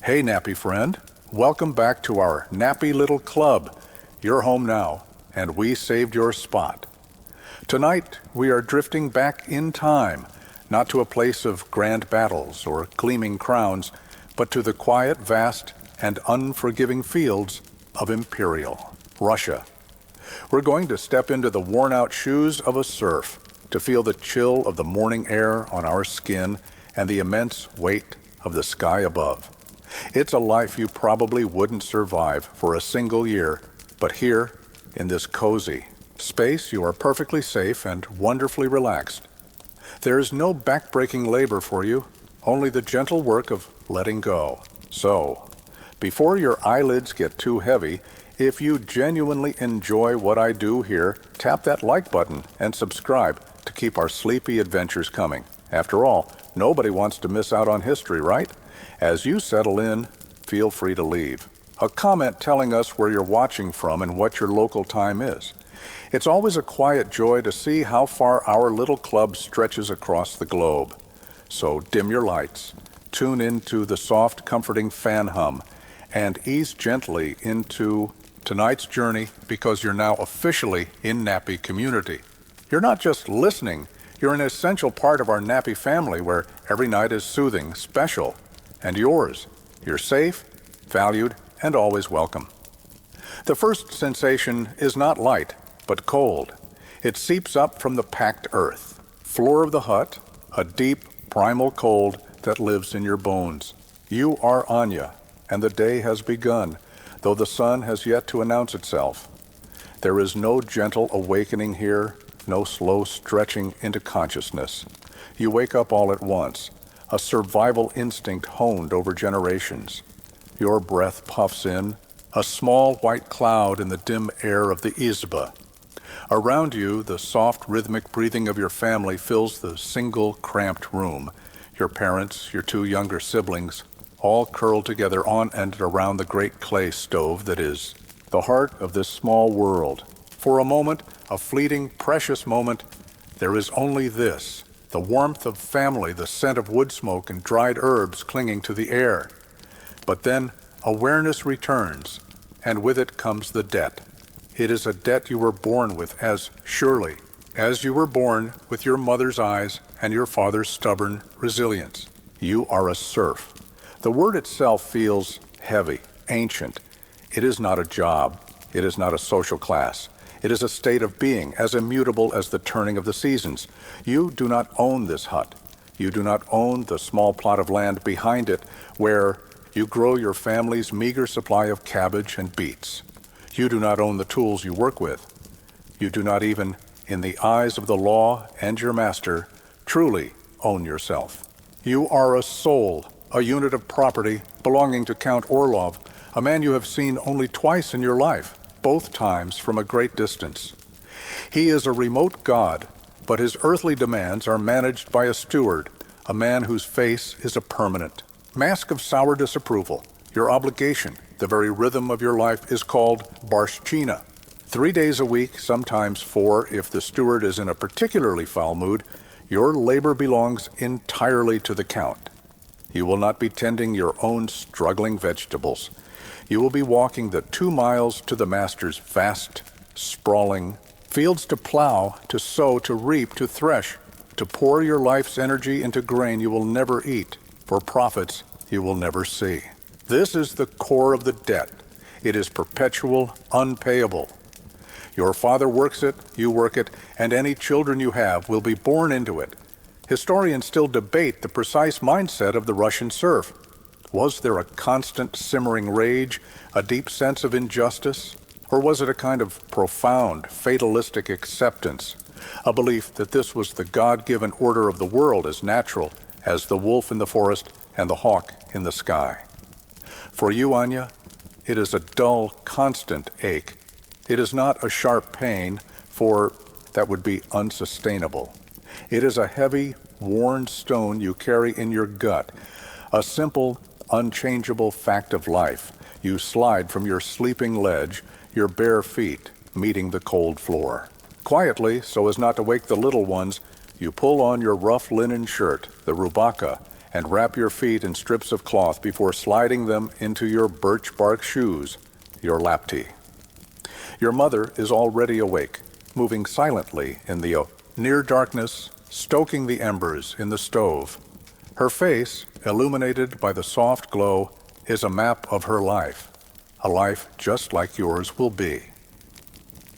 Hey, nappy friend. Welcome back to our nappy little club. You're home now, and we saved your spot. Tonight, we are drifting back in time, not to a place of grand battles or gleaming crowns, but to the quiet, vast, and unforgiving fields of Imperial Russia. We're going to step into the worn-out shoes of a serf to feel the chill of the morning air on our skin and the immense weight of the sky above. It's a life you probably wouldn't survive for a single year, but here, in this cozy space, you are perfectly safe and wonderfully relaxed. There is no back-breaking labor for you, only the gentle work of letting go. So, before your eyelids get too heavy, if you genuinely enjoy what I do here, tap that like button and subscribe to keep our sleepy adventures coming. After all, nobody wants to miss out on history, right? As you settle in, feel free to leave a comment telling us where you're watching from and what your local time is. It's always a quiet joy to see how far our little club stretches across the globe. So dim your lights, tune into the soft, comforting fan hum, and ease gently into tonight's journey, because you're now officially in Nappy community. You're not just listening, you're an essential part of our Nappy family where every night is soothing, special, and yours. You're safe, valued, and always welcome. The first sensation is not light, but cold. It seeps up from the packed earth, floor of the hut, a deep, primal cold that lives in your bones. You are Anya, and the day has begun, though the sun has yet to announce itself. There is no gentle awakening here, no slow stretching into consciousness. You wake up all at once, a survival instinct honed over generations. Your breath puffs in, a small white cloud in the dim air of the izba. Around you, the soft rhythmic breathing of your family fills the single cramped room. Your parents, your two younger siblings, all curled together on and around the great clay stove that is the heart of this small world. For a moment, a fleeting, precious moment, there is only this, the warmth of family, the scent of wood smoke and dried herbs clinging to the air. But then awareness returns, and with it comes the debt. It is a debt you were born with as surely as you were born with your mother's eyes and your father's stubborn resilience. You are a serf. The word itself feels heavy, ancient. It is not a job. It is not a social class. It is a state of being, as immutable as the turning of the seasons. You do not own this hut. You do not own the small plot of land behind it where you grow your family's meager supply of cabbage and beets. You do not own the tools you work with. You do not even, in the eyes of the law and your master, truly own yourself. You are a soul, a unit of property belonging to Count Orlov, a man you have seen only twice in your life, both times from a great distance. He is a remote god, but his earthly demands are managed by a steward, a man whose face is a permanent mask of sour disapproval. Your obligation, the very rhythm of your life, is called barshchina. 3 days a week, sometimes 4 if the steward is in a particularly foul mood, your labor belongs entirely to the Count. You will not be tending your own struggling vegetables. You will be walking the 2 miles to the master's vast, sprawling fields to plow, to sow, to reap, to thresh, to pour your life's energy into grain you will never eat, for profits you will never see. This is the core of the debt. It is perpetual, unpayable. Your father works it, you work it, and any children you have will be born into it. Historians still debate the precise mindset of the Russian serf. Was there a constant simmering rage, a deep sense of injustice? Or was it a kind of profound, fatalistic acceptance, a belief that this was the God-given order of the world as natural as the wolf in the forest and the hawk in the sky? For you, Anya, it is a dull, constant ache. It is not a sharp pain, for that would be unsustainable. It is a heavy, worn stone you carry in your gut, a simple, unchangeable fact of life. You slide from your sleeping ledge, your bare feet meeting the cold floor. Quietly, so as not to wake the little ones, you pull on your rough linen shirt, the rubaka, and wrap your feet in strips of cloth before sliding them into your birch bark shoes, your lapti. Your mother is already awake, moving silently in the near darkness, stoking the embers in the stove. Her face, illuminated by the soft glow, is a map of her life, a life just like yours will be.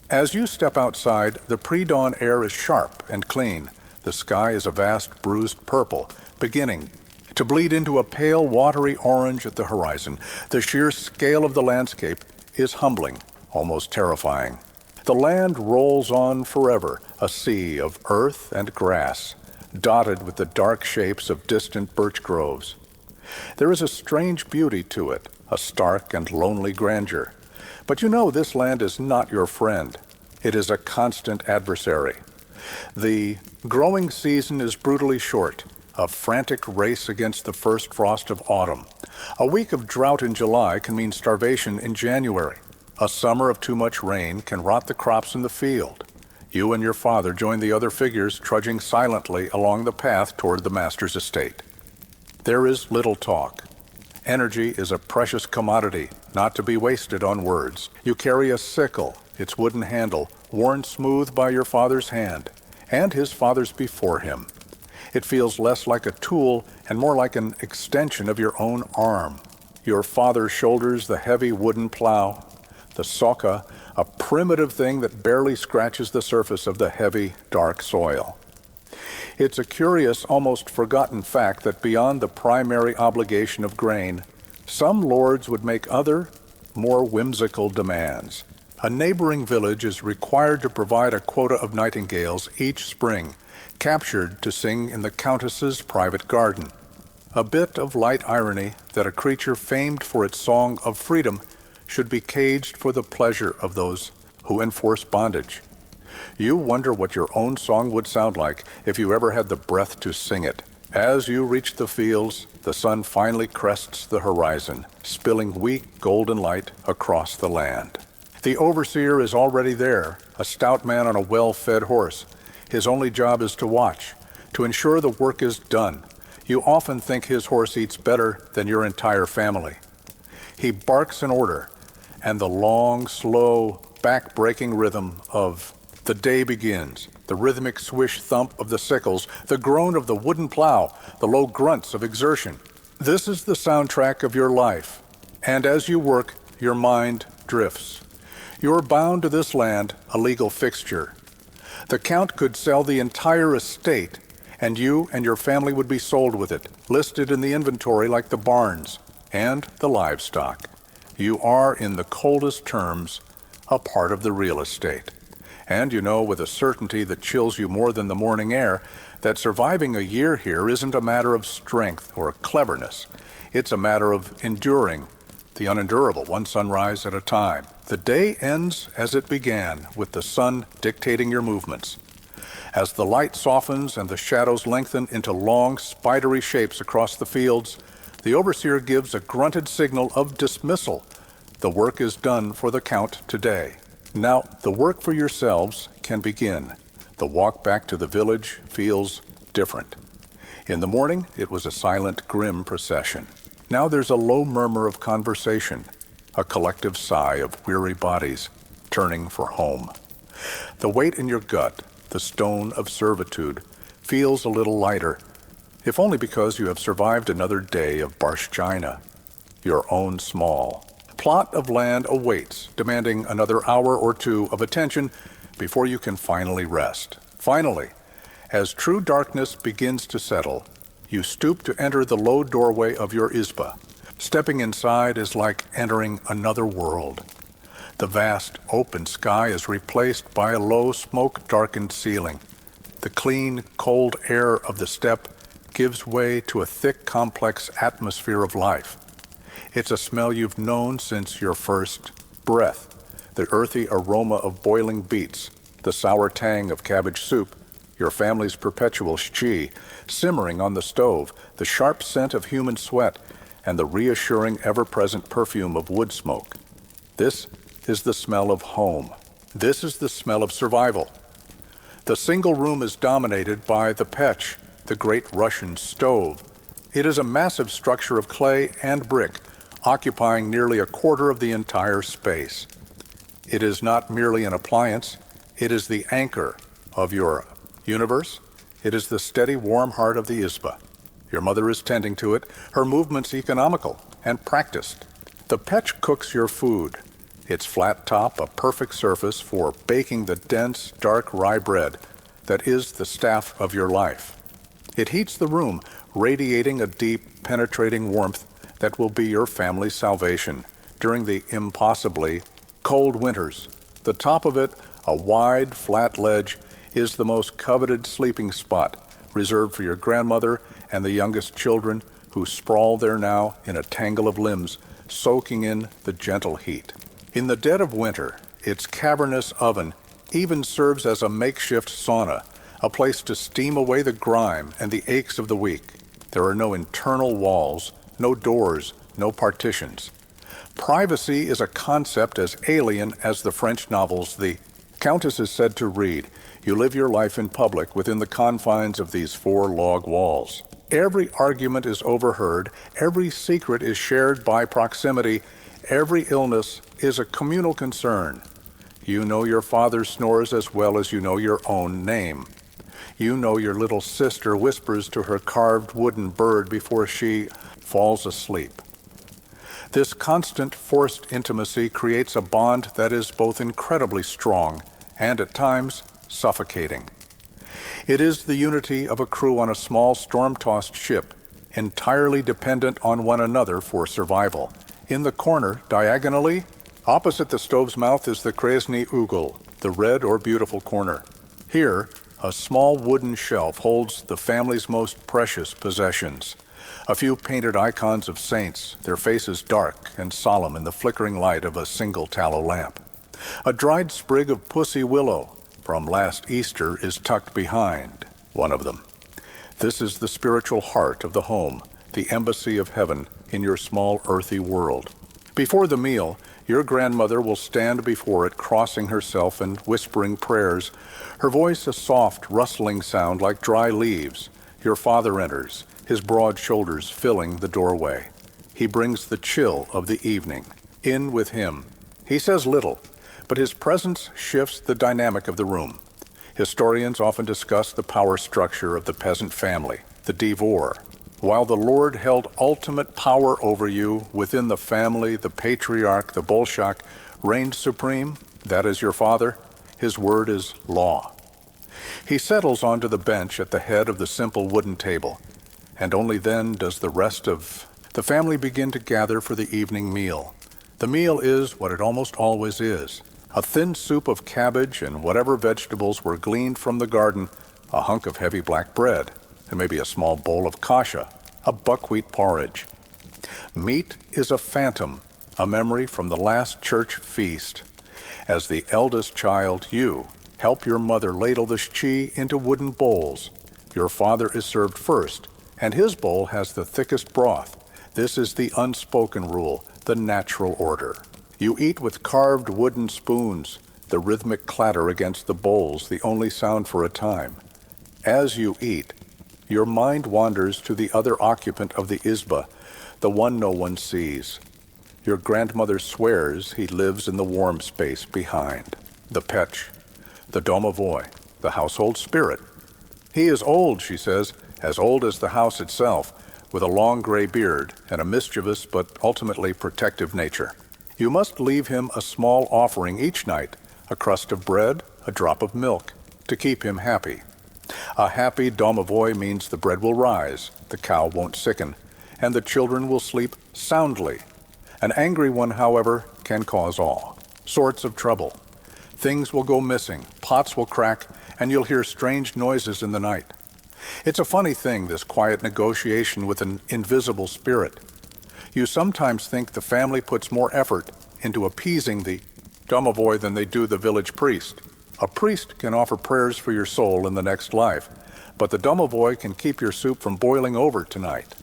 As you step outside, the pre-dawn air is sharp and clean. The sky is a vast bruised purple, beginning to bleed into a pale watery orange at the horizon. The sheer scale of the landscape is humbling, almost terrifying. The land rolls on forever, a sea of earth and grass, dotted with the dark shapes of distant birch groves. There is a strange beauty to it, a stark and lonely grandeur. But you know this land is not your friend. It is a constant adversary. The growing season is brutally short, a frantic race against the first frost of autumn. A week of drought in July can mean starvation in January. A summer of too much rain can rot the crops in the field. You and your father join the other figures trudging silently along the path toward the master's estate. There is little talk. Energy is a precious commodity, not to be wasted on words. You carry a sickle, its wooden handle, worn smooth by your father's hand, and his father's before him. It feels less like a tool and more like an extension of your own arm. Your father shoulders the heavy wooden plow, the soka, a primitive thing that barely scratches the surface of the heavy, dark soil. It's a curious, almost forgotten fact that beyond the primary obligation of grain, some lords would make other, more whimsical demands. A neighboring village is required to provide a quota of nightingales each spring, captured to sing in the countess's private garden. A bit of light irony that a creature famed for its song of freedom should be caged for the pleasure of those who enforce bondage. You wonder what your own song would sound like if you ever had the breath to sing it. As you reach the fields, the sun finally crests the horizon, spilling weak golden light across the land. The overseer is already there, a stout man on a well-fed horse. His only job is to watch, to ensure the work is done. You often think his horse eats better than your entire family. He barks an order, and the long, slow, back-breaking rhythm of the day begins. The rhythmic swish thump of the sickles, the groan of the wooden plow, the low grunts of exertion. This is the soundtrack of your life, and as you work, your mind drifts. You're bound to this land, a legal fixture. The Count could sell the entire estate, and you and your family would be sold with it, listed in the inventory like the barns and the livestock. You are, in the coldest terms, a part of the real estate. And you know with a certainty that chills you more than the morning air that surviving a year here isn't a matter of strength or cleverness. It's a matter of enduring the unendurable, one sunrise at a time. The day ends as it began, with the sun dictating your movements. As the light softens and the shadows lengthen into long, spidery shapes across the fields, the overseer gives a grunted signal of dismissal. The work is done for the Count today. Now, the work for yourselves can begin. The walk back to the village feels different. In the morning, it was a silent, grim procession. Now there's a low murmur of conversation, a collective sigh of weary bodies turning for home. The weight in your gut, the stone of servitude, feels a little lighter, if only because you have survived another day of barshchina, your own small plot of land awaits, demanding another hour or two of attention before you can finally rest. Finally, as true darkness begins to settle, you stoop to enter the low doorway of your izba. Stepping inside is like entering another world. The vast open sky is replaced by a low smoke-darkened ceiling. The clean, cold air of the steppe gives way to a thick, complex atmosphere of life. It's a smell you've known since your first breath. The earthy aroma of boiling beets, the sour tang of cabbage soup, your family's perpetual shchi, simmering on the stove, the sharp scent of human sweat, and the reassuring, ever-present perfume of wood smoke. This is the smell of home. This is the smell of survival. The single room is dominated by the pech, the great Russian stove. It is a massive structure of clay and brick, occupying nearly a quarter of the entire space. It is not merely an appliance, it is the anchor of your universe. It is the steady, warm heart of the Izba. Your mother is tending to it, her movements economical and practiced. The petch cooks your food, its flat top a perfect surface for baking the dense, dark rye bread that is the staff of your life. It heats the room, radiating a deep, penetrating warmth that will be your family's salvation during the impossibly cold winters. The top of it, a wide, flat ledge, is the most coveted sleeping spot, reserved for your grandmother and the youngest children who sprawl there now in a tangle of limbs, soaking in the gentle heat. In the dead of winter, its cavernous oven even serves as a makeshift sauna, a place to steam away the grime and the aches of the week. There are no internal walls, no doors, no partitions. Privacy is a concept as alien as the French novels the Countess is said to read. You live your life in public within the confines of these 4 log walls. Every argument is overheard, every secret is shared by proximity, every illness is a communal concern. You know your father snores as well as you know your own name. You know your little sister whispers to her carved wooden bird before she falls asleep. This constant forced intimacy creates a bond that is both incredibly strong and at times suffocating. It is the unity of a crew on a small storm-tossed ship, entirely dependent on one another for survival. In the corner, diagonally, opposite the stove's mouth is the Krasny Ugel, the red or beautiful corner. Here, a small wooden shelf holds the family's most precious possessions. A few painted icons of saints, their faces dark and solemn in the flickering light of a single tallow lamp. A dried sprig of pussy willow from last Easter is tucked behind one of them. This is the spiritual heart of the home, the embassy of heaven in your small earthy world. Before the meal, your grandmother will stand before it, crossing herself and whispering prayers, her voice a soft, rustling sound like dry leaves. Your father enters, his broad shoulders filling the doorway. He brings the chill of the evening. In with him. He says little, but his presence shifts the dynamic of the room. Historians often discuss the power structure of the peasant family, the devor. While the Lord held ultimate power over you within the family, the patriarch, the bolshak, reigned supreme, that is your father, his word is law. He settles onto the bench at the head of the simple wooden table, and only then does the rest of the family begin to gather for the evening meal. The meal is what it almost always is, a thin soup of cabbage and whatever vegetables were gleaned from the garden, a hunk of heavy black bread, and maybe a small bowl of kasha, a buckwheat porridge. Meat is a phantom, a memory from the last church feast. As the eldest child, you help your mother ladle the shchi into wooden bowls. Your father is served first, and his bowl has the thickest broth. This is the unspoken rule, the natural order. You eat with carved wooden spoons, the rhythmic clatter against the bowls, the only sound for a time. As you eat, your mind wanders to the other occupant of the Izba, the one no one sees. Your grandmother swears he lives in the warm space behind, the petch, the domovoi, the household spirit. He is old, she says, as old as the house itself, with a long gray beard and a mischievous but ultimately protective nature. You must leave him a small offering each night, a crust of bread, a drop of milk, to keep him happy. A happy domovoi means the bread will rise, the cow won't sicken, and the children will sleep soundly. An angry one, however, can cause all sorts of trouble. Things will go missing, pots will crack, and you'll hear strange noises in the night. It's a funny thing, this quiet negotiation with an invisible spirit. You sometimes think the family puts more effort into appeasing the domovoi than they do the village priest. A priest can offer prayers for your soul in the next life, but the domovoi can keep your soup from boiling over tonight.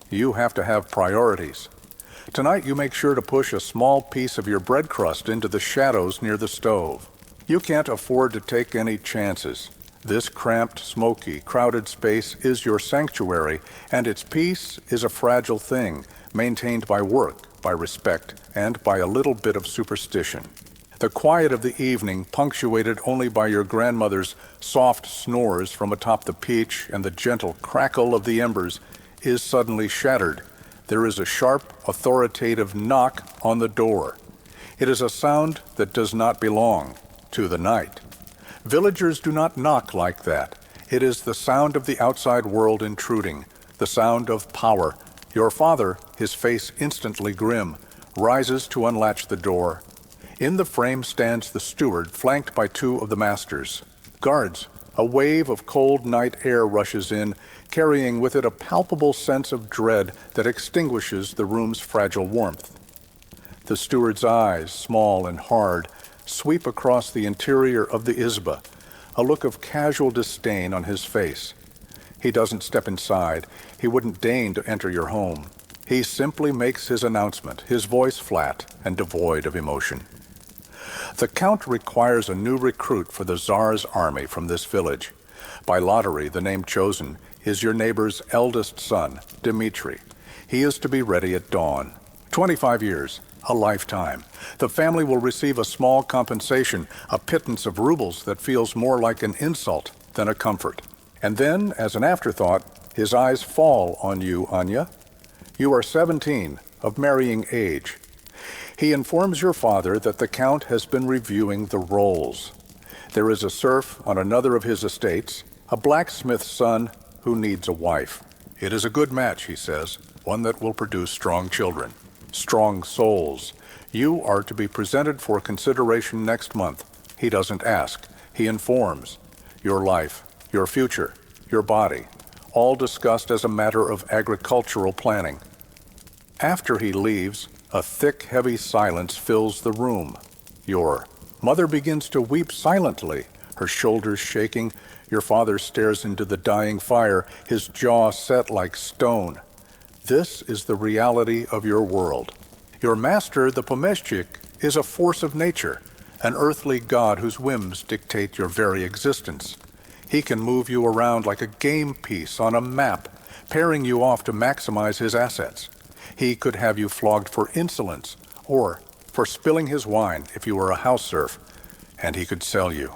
You have to have priorities. Tonight you make sure to push a small piece of your bread crust into the shadows near the stove. You can't afford to take any chances. This cramped, smoky, crowded space is your sanctuary, and its peace is a fragile thing, maintained by work, by respect, and by a little bit of superstition. The quiet of the evening, punctuated only by your grandmother's soft snores from atop the peach and the gentle crackle of the embers, is suddenly shattered. There is a sharp, authoritative knock on the door. It is a sound that does not belong to the night. Villagers do not knock like that. It is the sound of the outside world intruding, the sound of power. Your father, his face instantly grim, rises to unlatch the door. In the frame stands the steward, flanked by two of the masters. Guards, a wave of cold night air rushes in, carrying with it a palpable sense of dread that extinguishes the room's fragile warmth. The steward's eyes, small and hard, sweep across the interior of the izba, a look of casual disdain on his face. He doesn't step inside. He wouldn't deign to enter your home. He simply makes his announcement, his voice flat and devoid of emotion. The Count requires a new recruit for the Tsar's army from this village. By lottery, the name chosen is your neighbor's eldest son, Dmitri. He is to be ready at dawn. 25 years, a lifetime. The family will receive a small compensation, a pittance of rubles that feels more like an insult than a comfort. And then, as an afterthought, his eyes fall on you, Anya. You are 17, of marrying age. He informs your father that the Count has been reviewing the rolls. There is a serf on another of his estates, a blacksmith's son who needs a wife. It is a good match, he says, one that will produce strong children, strong souls. You are to be presented for consideration next month. He doesn't ask, he informs. Your life, your future, your body, all discussed as a matter of agricultural planning. After he leaves, a thick, heavy silence fills the room. Your mother begins to weep silently, her shoulders shaking. Your father stares into the dying fire, his jaw set like stone. This is the reality of your world. Your master, the pomeshchik, is a force of nature, an earthly god whose whims dictate your very existence. He can move you around like a game piece on a map, pairing you off to maximize his assets. He could have you flogged for insolence or for spilling his wine if you were a house serf, and he could sell you.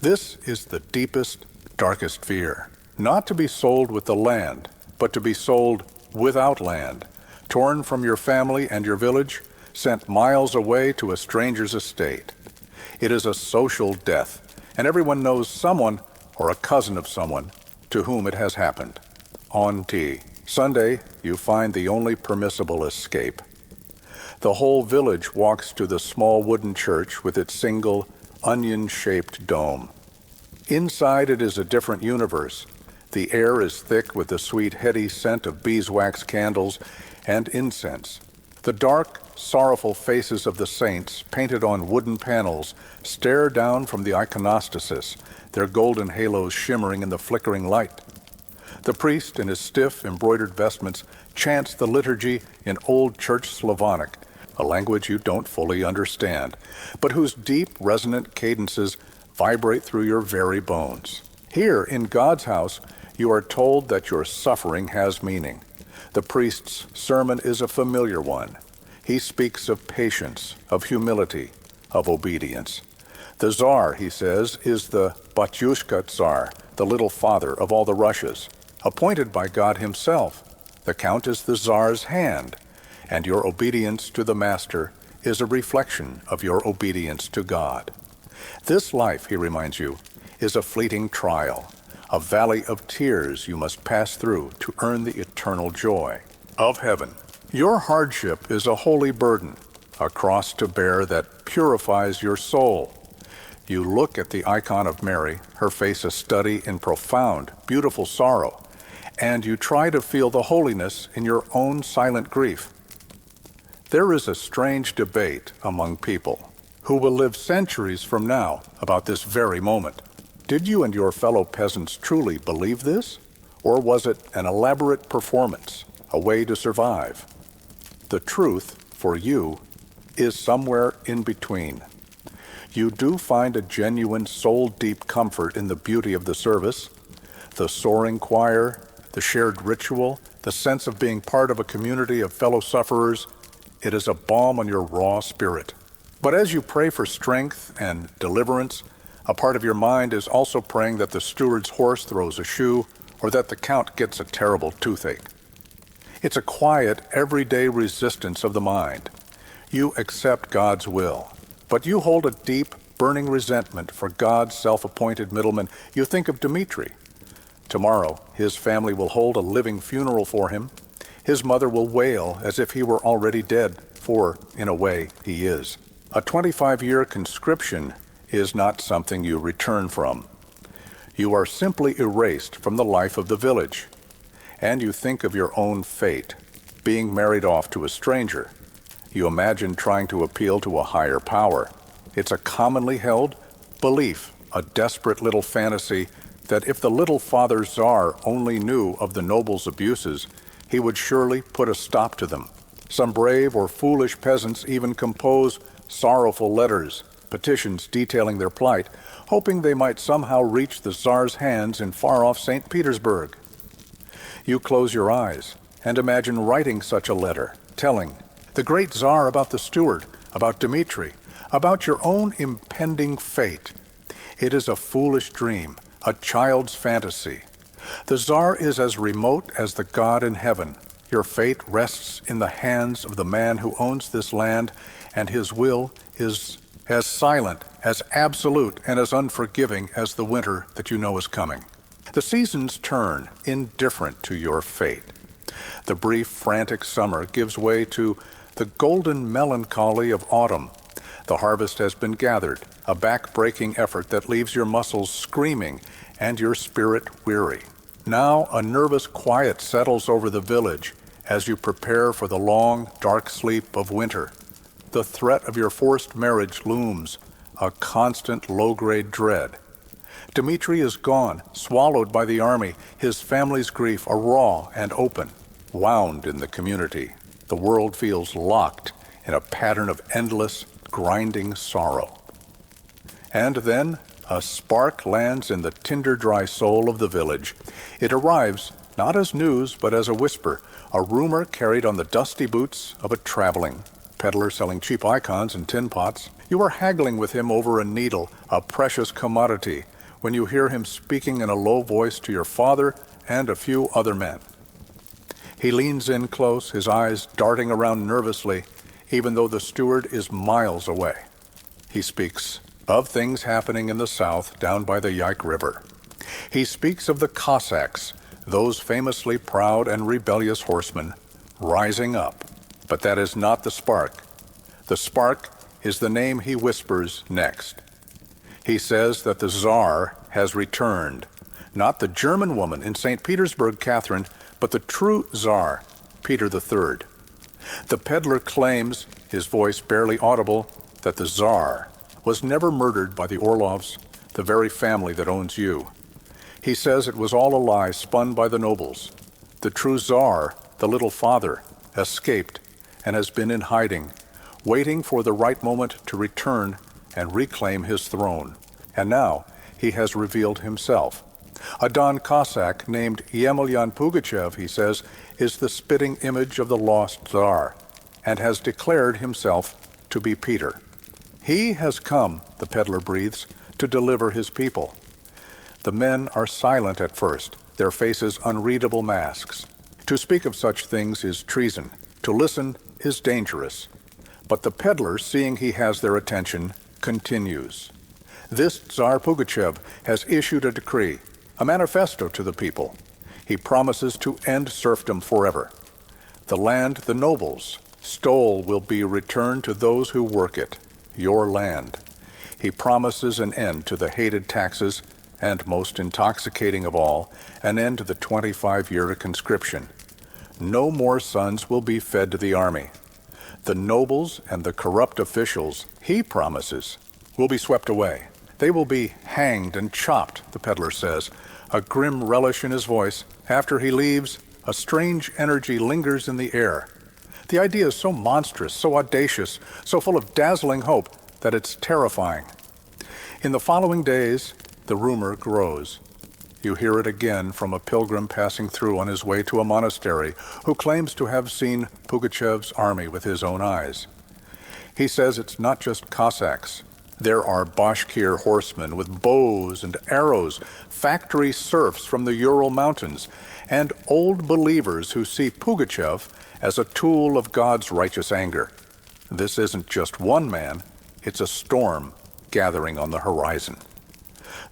This is the deepest, darkest fear. Not to be sold with the land, but to be sold without land, torn from your family and your village, sent miles away to a stranger's estate. It is a social death, and everyone knows someone or a cousin of someone to whom it has happened. On tea. Sunday, you find the only permissible escape. The whole village walks to the small wooden church with its single, onion-shaped dome. Inside it is a different universe. The air is thick with the sweet, heady scent of beeswax candles and incense. The dark, sorrowful faces of the saints, painted on wooden panels, stare down from the iconostasis, their golden halos shimmering in the flickering light. The priest, in his stiff, embroidered vestments, chants the liturgy in Old Church Slavonic, a language you don't fully understand, but whose deep, resonant cadences vibrate through your very bones. Here, in God's house, you are told that your suffering has meaning. The priest's sermon is a familiar one. He speaks of patience, of humility, of obedience. The Tsar, he says, is the batshchina tsar, the little father of all the Russias, appointed by God himself. The Count is the Tsar's hand, and your obedience to the master is a reflection of your obedience to God. This life, he reminds you, is a fleeting trial, a valley of tears you must pass through to earn the eternal joy of heaven. Your hardship is a holy burden, a cross to bear that purifies your soul. You look at the icon of Mary, her face a study in profound, beautiful sorrow, and you try to feel the holiness in your own silent grief. There is a strange debate among people who will live centuries from now about this very moment. Did you and your fellow peasants truly believe this? Or was it an elaborate performance, a way to survive? The truth, for you, is somewhere in between. You do find a genuine soul-deep comfort in the beauty of the service, the soaring choir, the shared ritual, the sense of being part of a community of fellow sufferers. It is a balm on your raw spirit. But as you pray for strength and deliverance, a part of your mind is also praying that the steward's horse throws a shoe or that the count gets a terrible toothache. It's a quiet, everyday resistance of the mind. You accept God's will, but you hold a deep, burning resentment for God's self-appointed middleman. You think of Dmitri. Tomorrow, his family will hold a living funeral for him. His mother will wail as if he were already dead, for, in a way, he is. A 25-year conscription is not something you return from. You are simply erased from the life of the village. And you think of your own fate, being married off to a stranger. You imagine trying to appeal to a higher power. It's a commonly held belief, a desperate little fantasy, that if the little Father Tsar only knew of the noble's abuses, he would surely put a stop to them. Some brave or foolish peasants even compose sorrowful letters, petitions detailing their plight, hoping they might somehow reach the Tsar's hands in far-off St. Petersburg. You close your eyes and imagine writing such a letter, telling the great Tsar about the steward, about Dmitri, about your own impending fate. It is a foolish dream, a child's fantasy. The Tsar is as remote as the God in heaven. Your fate rests in the hands of the man who owns this land, and his will is as silent, as absolute, and as unforgiving as the winter that you know is coming. The seasons turn, indifferent to your fate. The brief, frantic summer gives way to the golden melancholy of autumn. The harvest has been gathered, a back-breaking effort that leaves your muscles screaming and your spirit weary. Now a nervous quiet settles over the village as you prepare for the long, dark sleep of winter. The threat of your forced marriage looms, a constant low-grade dread. Dmitri is gone, swallowed by the army, his family's grief a raw and open, wound in the community. The world feels locked in a pattern of endless, grinding sorrow. And then a spark lands in the tinder-dry soul of the village. It arrives not as news, but as a whisper, a rumor carried on the dusty boots of a traveling peddler selling cheap icons and tin pots. You are haggling with him over a needle, a precious commodity, when you hear him speaking in a low voice to your father and a few other men. He leans in close, his eyes darting around nervously, even though the steward is miles away. He speaks of things happening in the south down by the Yike River. He speaks of the Cossacks, those famously proud and rebellious horsemen, rising up. But that is not the spark. The spark is the name he whispers next. He says that the Tsar has returned. Not the German woman in St. Petersburg, Catherine, but the true Tsar, Peter III. The peddler claims, his voice barely audible, that the Tsar was never murdered by the Orlovs, the very family that owns you. He says it was all a lie spun by the nobles. The true Tsar, the little father, escaped and has been in hiding, waiting for the right moment to return and reclaim his throne. And now he has revealed himself. A Don Cossack named Yemelyan Pugachev, he says, is the spitting image of the lost Tsar, and has declared himself to be Peter. He has come, the peddler breathes, to deliver his people. The men are silent at first, their faces unreadable masks. To speak of such things is treason. To listen is dangerous. But the peddler, seeing he has their attention, continues. This Tsar Pugachev has issued a decree, a manifesto to the people. He promises to end serfdom forever. The land the nobles stole will be returned to those who work it, your land. He promises an end to the hated taxes, and most intoxicating of all, an end to the 25-year conscription. No more sons will be fed to the army. The nobles and the corrupt officials, he promises, will be swept away. They will be hanged and chopped, the peddler says, a grim relish in his voice. After he leaves, a strange energy lingers in the air. The idea is so monstrous, so audacious, so full of dazzling hope that it's terrifying. In the following days, the rumor grows. You hear it again from a pilgrim passing through on his way to a monastery who claims to have seen Pugachev's army with his own eyes. He says it's not just Cossacks. There are Bashkir horsemen with bows and arrows, factory serfs from the Ural Mountains, and old believers who see Pugachev as a tool of God's righteous anger. This isn't just one man, it's a storm gathering on the horizon.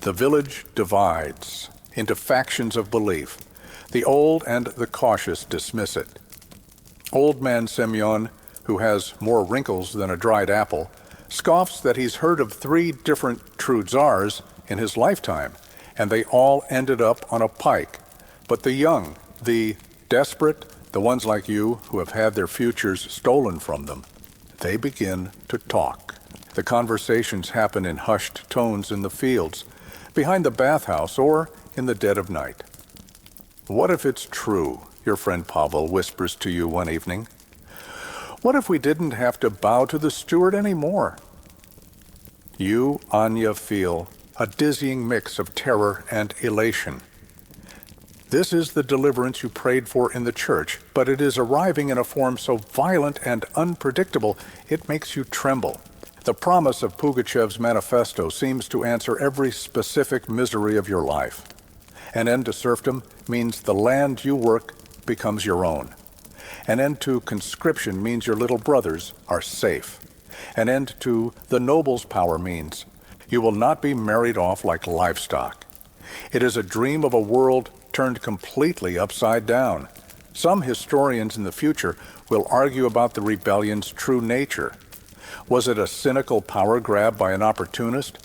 The village divides into factions of belief. The old and the cautious dismiss it. Old man Semyon, who has more wrinkles than a dried apple, scoffs that he's heard of 3 different true tsars in his lifetime, and they all ended up on a pike. But the young, the desperate, the ones like you who have had their futures stolen from them, they begin to talk. The conversations happen in hushed tones in the fields, behind the bathhouse, or in the dead of night. What if it's true, your friend Pavel whispers to you one evening? What if we didn't have to bow to the steward anymore? You, Anya, feel a dizzying mix of terror and elation. This is the deliverance you prayed for in the church, but it is arriving in a form so violent and unpredictable it makes you tremble. The promise of Pugachev's manifesto seems to answer every specific misery of your life. An end to serfdom means the land you work becomes your own. An end to conscription means your little brothers are safe. An end to the noble's power means you will not be married off like livestock. It is a dream of a world turned completely upside down. Some historians in the future will argue about the rebellion's true nature. Was it a cynical power grab by an opportunist?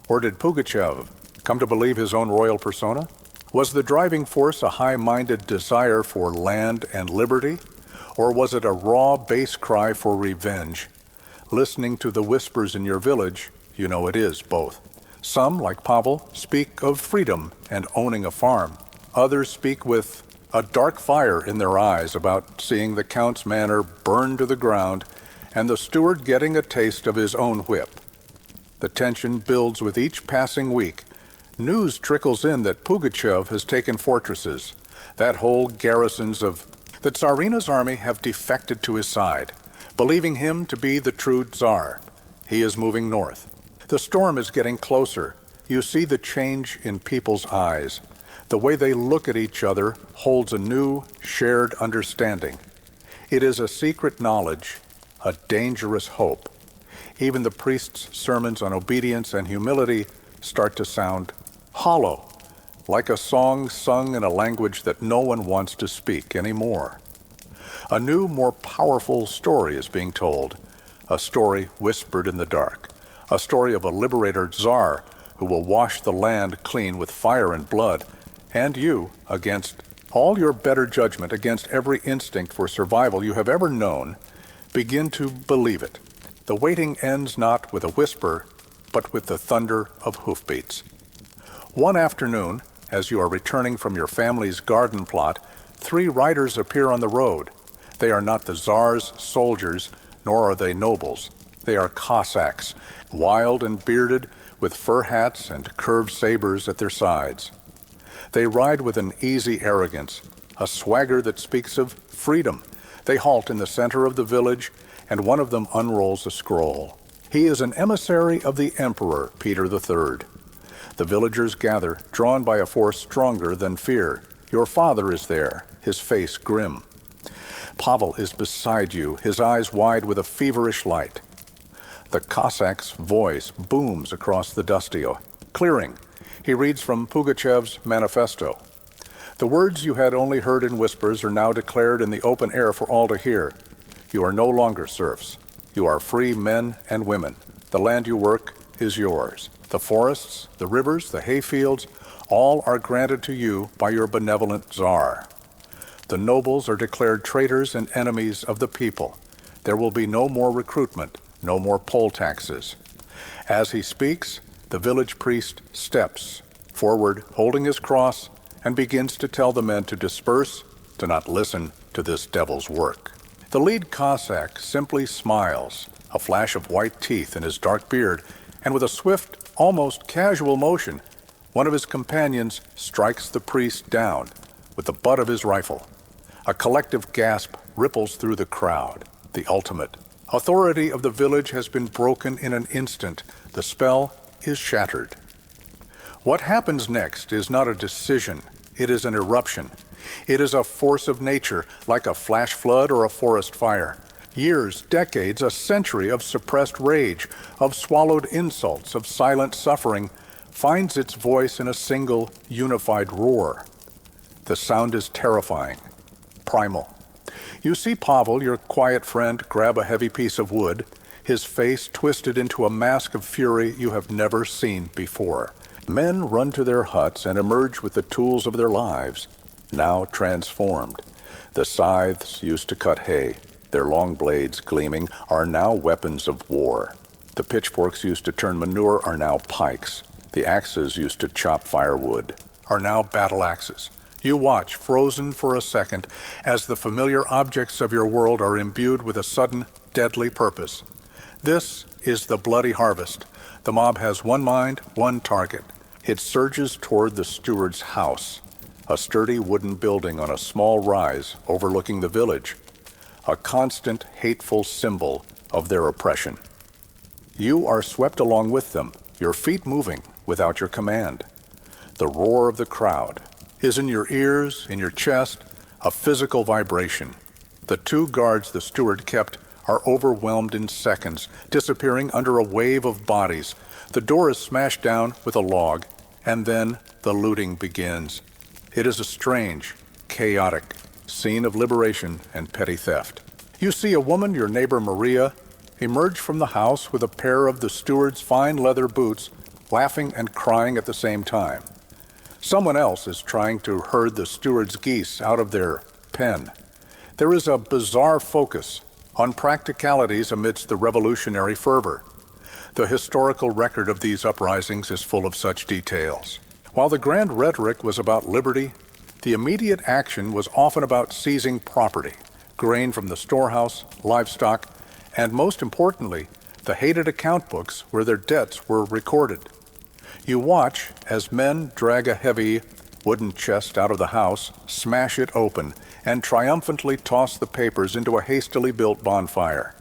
Or did Pugachev come to believe his own royal persona? Was the driving force a high-minded desire for land and liberty? Or was it a raw base cry for revenge? Listening to the whispers in your village, you know it is both. Some, like Pavel, speak of freedom and owning a farm. Others speak with a dark fire in their eyes about seeing the Count's manor burned to the ground and the steward getting a taste of his own whip. The tension builds with each passing week. News trickles in that Pugachev has taken fortresses, that whole garrisons of the Tsarina's army have defected to his side, believing him to be the true Tsar. He is moving north. The storm is getting closer. You see the change in people's eyes. The way they look at each other holds a new, shared understanding. It is a secret knowledge, a dangerous hope. Even the priest's sermons on obedience and humility start to sound hollow, like a song sung in a language that no one wants to speak anymore. A new, more powerful story is being told, a story whispered in the dark, a story of a liberator Tsar who will wash the land clean with fire and blood, and you, against all your better judgment, against every instinct for survival you have ever known, begin to believe it. The waiting ends not with a whisper, but with the thunder of hoofbeats. One afternoon, as you are returning from your family's garden plot, 3 riders appear on the road. They are not the Tsar's soldiers, nor are they nobles. They are Cossacks, wild and bearded, with fur hats and curved sabers at their sides. They ride with an easy arrogance, a swagger that speaks of freedom. They halt in the center of the village, and one of them unrolls a scroll. He is an emissary of the Emperor, Peter III. The villagers gather, drawn by a force stronger than fear. Your father is there, his face grim. Pavel is beside you, his eyes wide with a feverish light. The Cossack's voice booms across the dusty clearing. He reads from Pugachev's manifesto. The words you had only heard in whispers are now declared in the open air for all to hear. You are no longer serfs. You are free men and women. The land you work is yours. The forests, the rivers, the hayfields, all are granted to you by your benevolent Tsar. The nobles are declared traitors and enemies of the people. There will be no more recruitment, no more poll taxes. As he speaks, the village priest steps forward, holding his cross, and begins to tell the men to disperse, to not listen to this devil's work. The lead Cossack simply smiles, a flash of white teeth in his dark beard, and with a swift, almost casual motion, one of his companions strikes the priest down with the butt of his rifle. A collective gasp ripples through the crowd. The ultimate. Authority of the village has been broken in an instant. The spell is shattered. What happens next is not a decision. It is an eruption. It is a force of nature, like a flash flood or a forest fire. Years, decades, a century of suppressed rage, of swallowed insults, of silent suffering, finds its voice in a single, unified roar. The sound is terrifying, primal. You see Pavel, your quiet friend, grab a heavy piece of wood, his face twisted into a mask of fury you have never seen before. Men run to their huts and emerge with the tools of their lives, now transformed. The scythes used to cut hay, their long blades gleaming, are now weapons of war. The pitchforks used to turn manure are now pikes. The axes used to chop firewood are now battle axes. You watch, frozen for a second, as the familiar objects of your world are imbued with a sudden, deadly purpose. This is the bloody harvest. The mob has one mind, one target. It surges toward the steward's house, a sturdy wooden building on a small rise overlooking the village, a constant, hateful symbol of their oppression. You are swept along with them, your feet moving without your command. The roar of the crowd is in your ears, in your chest, a physical vibration. The two guards the steward kept are overwhelmed in seconds, disappearing under a wave of bodies. The door is smashed down with a log, and then the looting begins. It is a strange, chaotic scene of liberation and petty theft. You see a woman, your neighbor Maria, emerge from the house with a pair of the steward's fine leather boots, laughing and crying at the same time. Someone else is trying to herd the steward's geese out of their pen. There is a bizarre focus on practicalities amidst the revolutionary fervor. The historical record of these uprisings is full of such details. While the grand rhetoric was about liberty, the immediate action was often about seizing property, grain from the storehouse, livestock, and most importantly, the hated account books where their debts were recorded. You watch as men drag a heavy wooden chest out of the house, smash it open, and triumphantly toss the papers into a hastily built bonfire.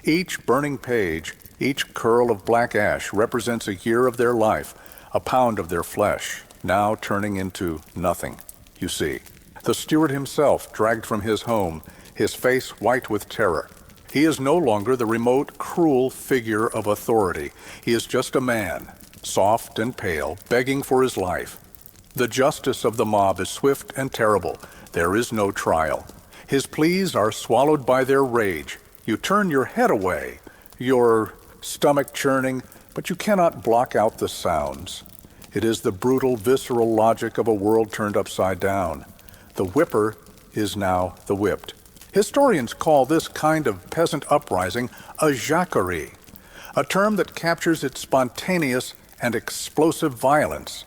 Each burning page, each curl of black ash represents a year of their life, a pound of their flesh, now turning into nothing, you see. The steward himself dragged from his home, his face white with terror. He is no longer the remote, cruel figure of authority. He is just a man, soft and pale, begging for his life. The justice of the mob is swift and terrible. There is no trial. His pleas are swallowed by their rage. You turn your head away, your stomach churning, but you cannot block out the sounds. It is the brutal, visceral logic of a world turned upside down. The whipper is now the whipped. Historians call this kind of peasant uprising a jacquerie, a term that captures its spontaneous and explosive violence.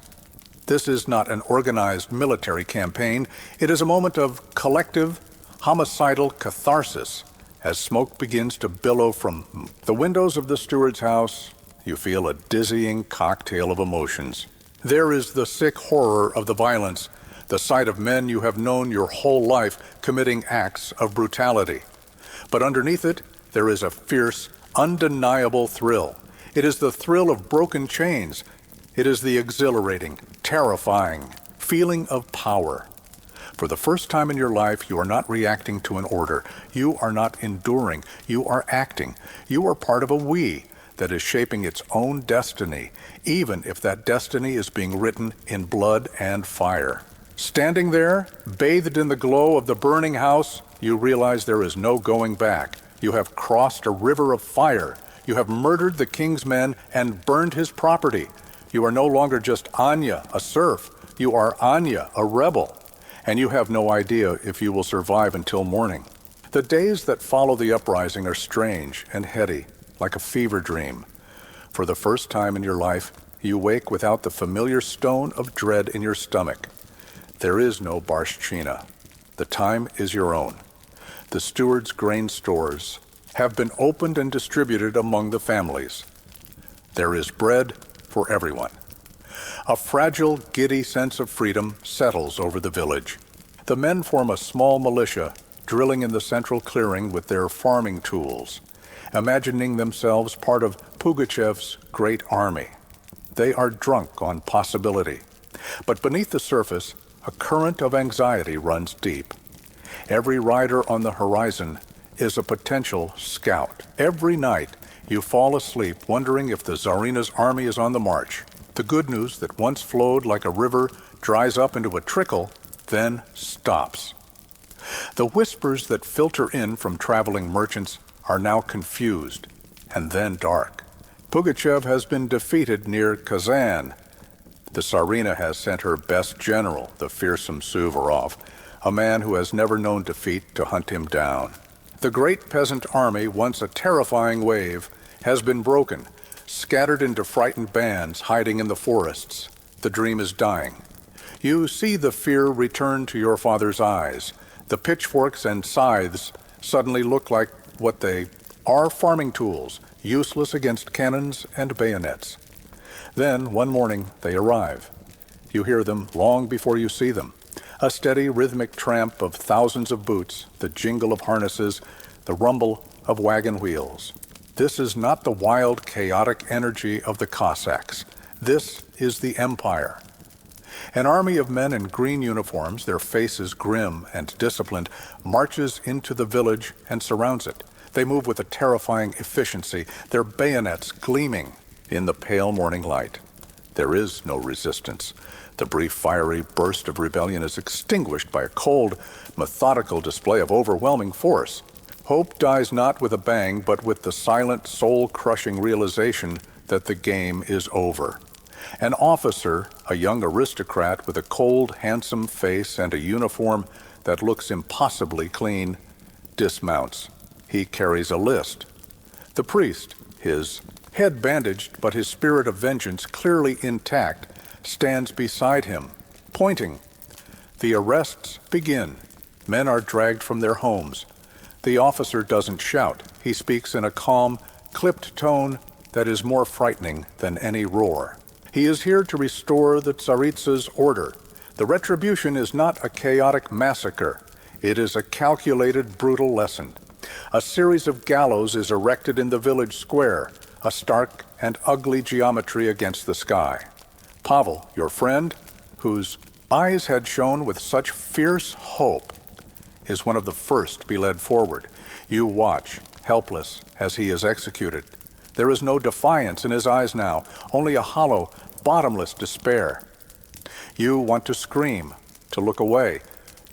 This is not an organized military campaign. It is a moment of collective, homicidal catharsis. As smoke begins to billow from the windows of the steward's house, you feel a dizzying cocktail of emotions. There is the sick horror of the violence, the sight of men you have known your whole life committing acts of brutality. But underneath it, there is a fierce, undeniable thrill. It is the thrill of broken chains. It is the exhilarating, terrifying feeling of power. For the first time in your life, you are not reacting to an order. You are not enduring. You are acting. You are part of a we that is shaping its own destiny, even if that destiny is being written in blood and fire. Standing there, bathed in the glow of the burning house, you realize there is no going back. You have crossed a river of fire. You have murdered the king's men and burned his property. You are no longer just Anya, a serf. You are Anya, a rebel. And you have no idea if you will survive until morning. The days that follow the uprising are strange and heady, like a fever dream. For the first time in your life, you wake without the familiar stone of dread in your stomach. There is no barshchina. The time is your own. The steward's grain stores have been opened and distributed among the families. There is bread, for everyone. A fragile, giddy sense of freedom settles over the village. The men form a small militia, drilling in the central clearing with their farming tools, imagining themselves part of Pugachev's great army. They are drunk on possibility. But beneath the surface, a current of anxiety runs deep. Every rider on the horizon is a potential scout. Every night, you fall asleep wondering if the Tsarina's army is on the march. The good news that once flowed like a river dries up into a trickle, then stops. The whispers that filter in from traveling merchants are now confused, and then dark. Pugachev has been defeated near Kazan. The Tsarina has sent her best general, the fearsome Suvorov, a man who has never known defeat, to hunt him down. The great peasant army, once a terrifying wave, has been broken, scattered into frightened bands hiding in the forests. The dream is dying. You see the fear return to your father's eyes. The pitchforks and scythes suddenly look like what they are: farming tools, useless against cannons and bayonets. Then, one morning, they arrive. You hear them long before you see them. A steady, rhythmic tramp of thousands of boots, the jingle of harnesses, the rumble of wagon wheels. This is not the wild, chaotic energy of the Cossacks. This is the Empire. An army of men in green uniforms, their faces grim and disciplined, marches into the village and surrounds it. They move with a terrifying efficiency, their bayonets gleaming in the pale morning light. There is no resistance. The brief fiery burst of rebellion is extinguished by a cold, methodical display of overwhelming force. Hope dies not with a bang, but with the silent, soul-crushing realization that the game is over. An officer, a young aristocrat with a cold, handsome face and a uniform that looks impossibly clean, dismounts. He carries a list. The priest, his head bandaged but his spirit of vengeance clearly intact, stands beside him, pointing. The arrests begin. Men are dragged from their homes. The officer doesn't shout. He speaks in a calm, clipped tone that is more frightening than any roar. He is here to restore the Tsaritsa's order. The retribution is not a chaotic massacre. It is a calculated, brutal lesson. A series of gallows is erected in the village square, a stark and ugly geometry against the sky. Pavel, your friend, whose eyes had shone with such fierce hope, is one of the first to be led forward. You watch, helpless, as he is executed. There is no defiance in his eyes now, only a hollow, bottomless despair. You want to scream, to look away,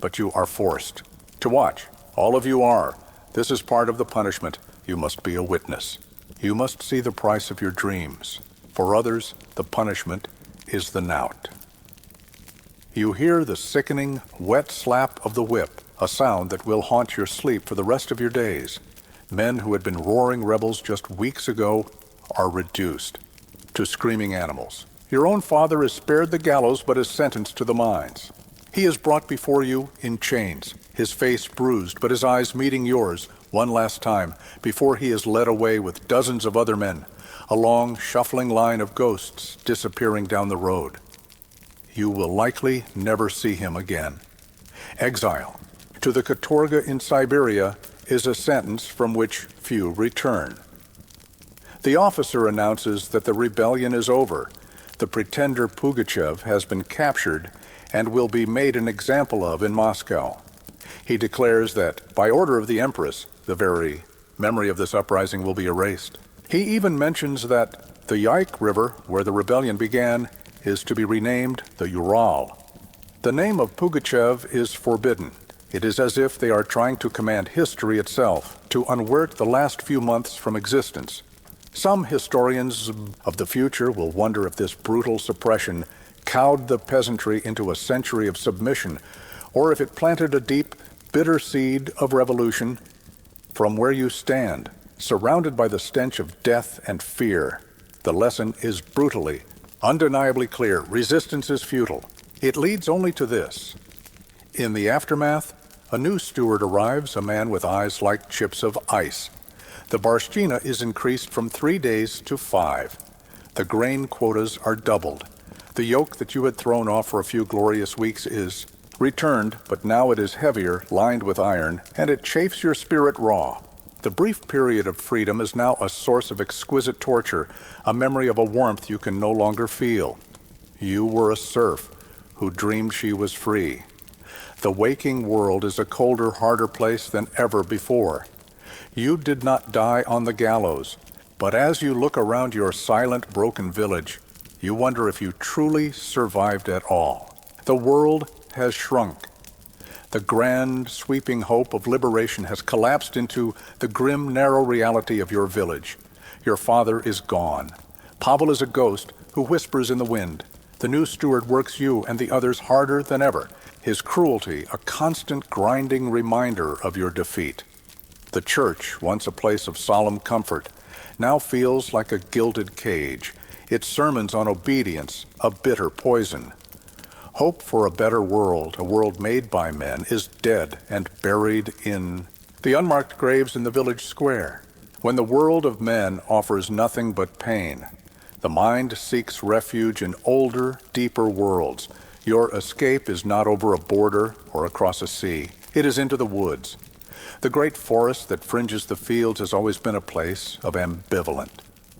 but you are forced to watch. All of you are. This is part of the punishment. You must be a witness. You must see the price of your dreams. For others, the punishment is the knout. You hear the sickening, wet slap of the whip, a sound that will haunt your sleep for the rest of your days. Men who had been roaring rebels just weeks ago are reduced to screaming animals. Your own father is spared the gallows but is sentenced to the mines. He is brought before you in chains, his face bruised but his eyes meeting yours one last time before he is led away with dozens of other men, a long, shuffling line of ghosts disappearing down the road. You will likely never see him again. Exile to the Katorga in Siberia is a sentence from which few return. The officer announces that the rebellion is over. The pretender Pugachev has been captured and will be made an example of in Moscow. He declares that, by order of the Empress, the very memory of this uprising will be erased. He even mentions that the Yaik River, where the rebellion began, is to be renamed the Ural. The name of Pugachev is forbidden. It is as if they are trying to command history itself, to unwort the last few months from existence. Some historians of the future will wonder if this brutal suppression cowed the peasantry into a century of submission, or if it planted a deep, bitter seed of revolution. From where you stand, surrounded by the stench of death and fear, the lesson is brutally, undeniably clear. Resistance is futile. It leads only to this. In the aftermath, a new steward arrives, a man with eyes like chips of ice. The barshchina is increased from 3 days to 5. The grain quotas are doubled. The yoke that you had thrown off for a few glorious weeks is returned, but now it is heavier, lined with iron, and it chafes your spirit raw. The brief period of freedom is now a source of exquisite torture, a memory of a warmth you can no longer feel. You were a serf who dreamed she was free. The waking world is a colder, harder place than ever before. You did not die on the gallows, but as you look around your silent, broken village, you wonder if you truly survived at all. The world has shrunk. The grand, sweeping hope of liberation has collapsed into the grim, narrow reality of your village. Your father is gone. Pavel is a ghost who whispers in the wind. The new steward works you and the others harder than ever, his cruelty a constant grinding reminder of your defeat. The church, once a place of solemn comfort, now feels like a gilded cage, its sermons on obedience a bitter poison. Hope for a better world, a world made by men, is dead and buried in the unmarked graves in the village square. When the world of men offers nothing but pain, the mind seeks refuge in older, deeper worlds. Your escape is not over a border or across a sea. It is into the woods. The great forest that fringes the fields has always been a place of ambivalent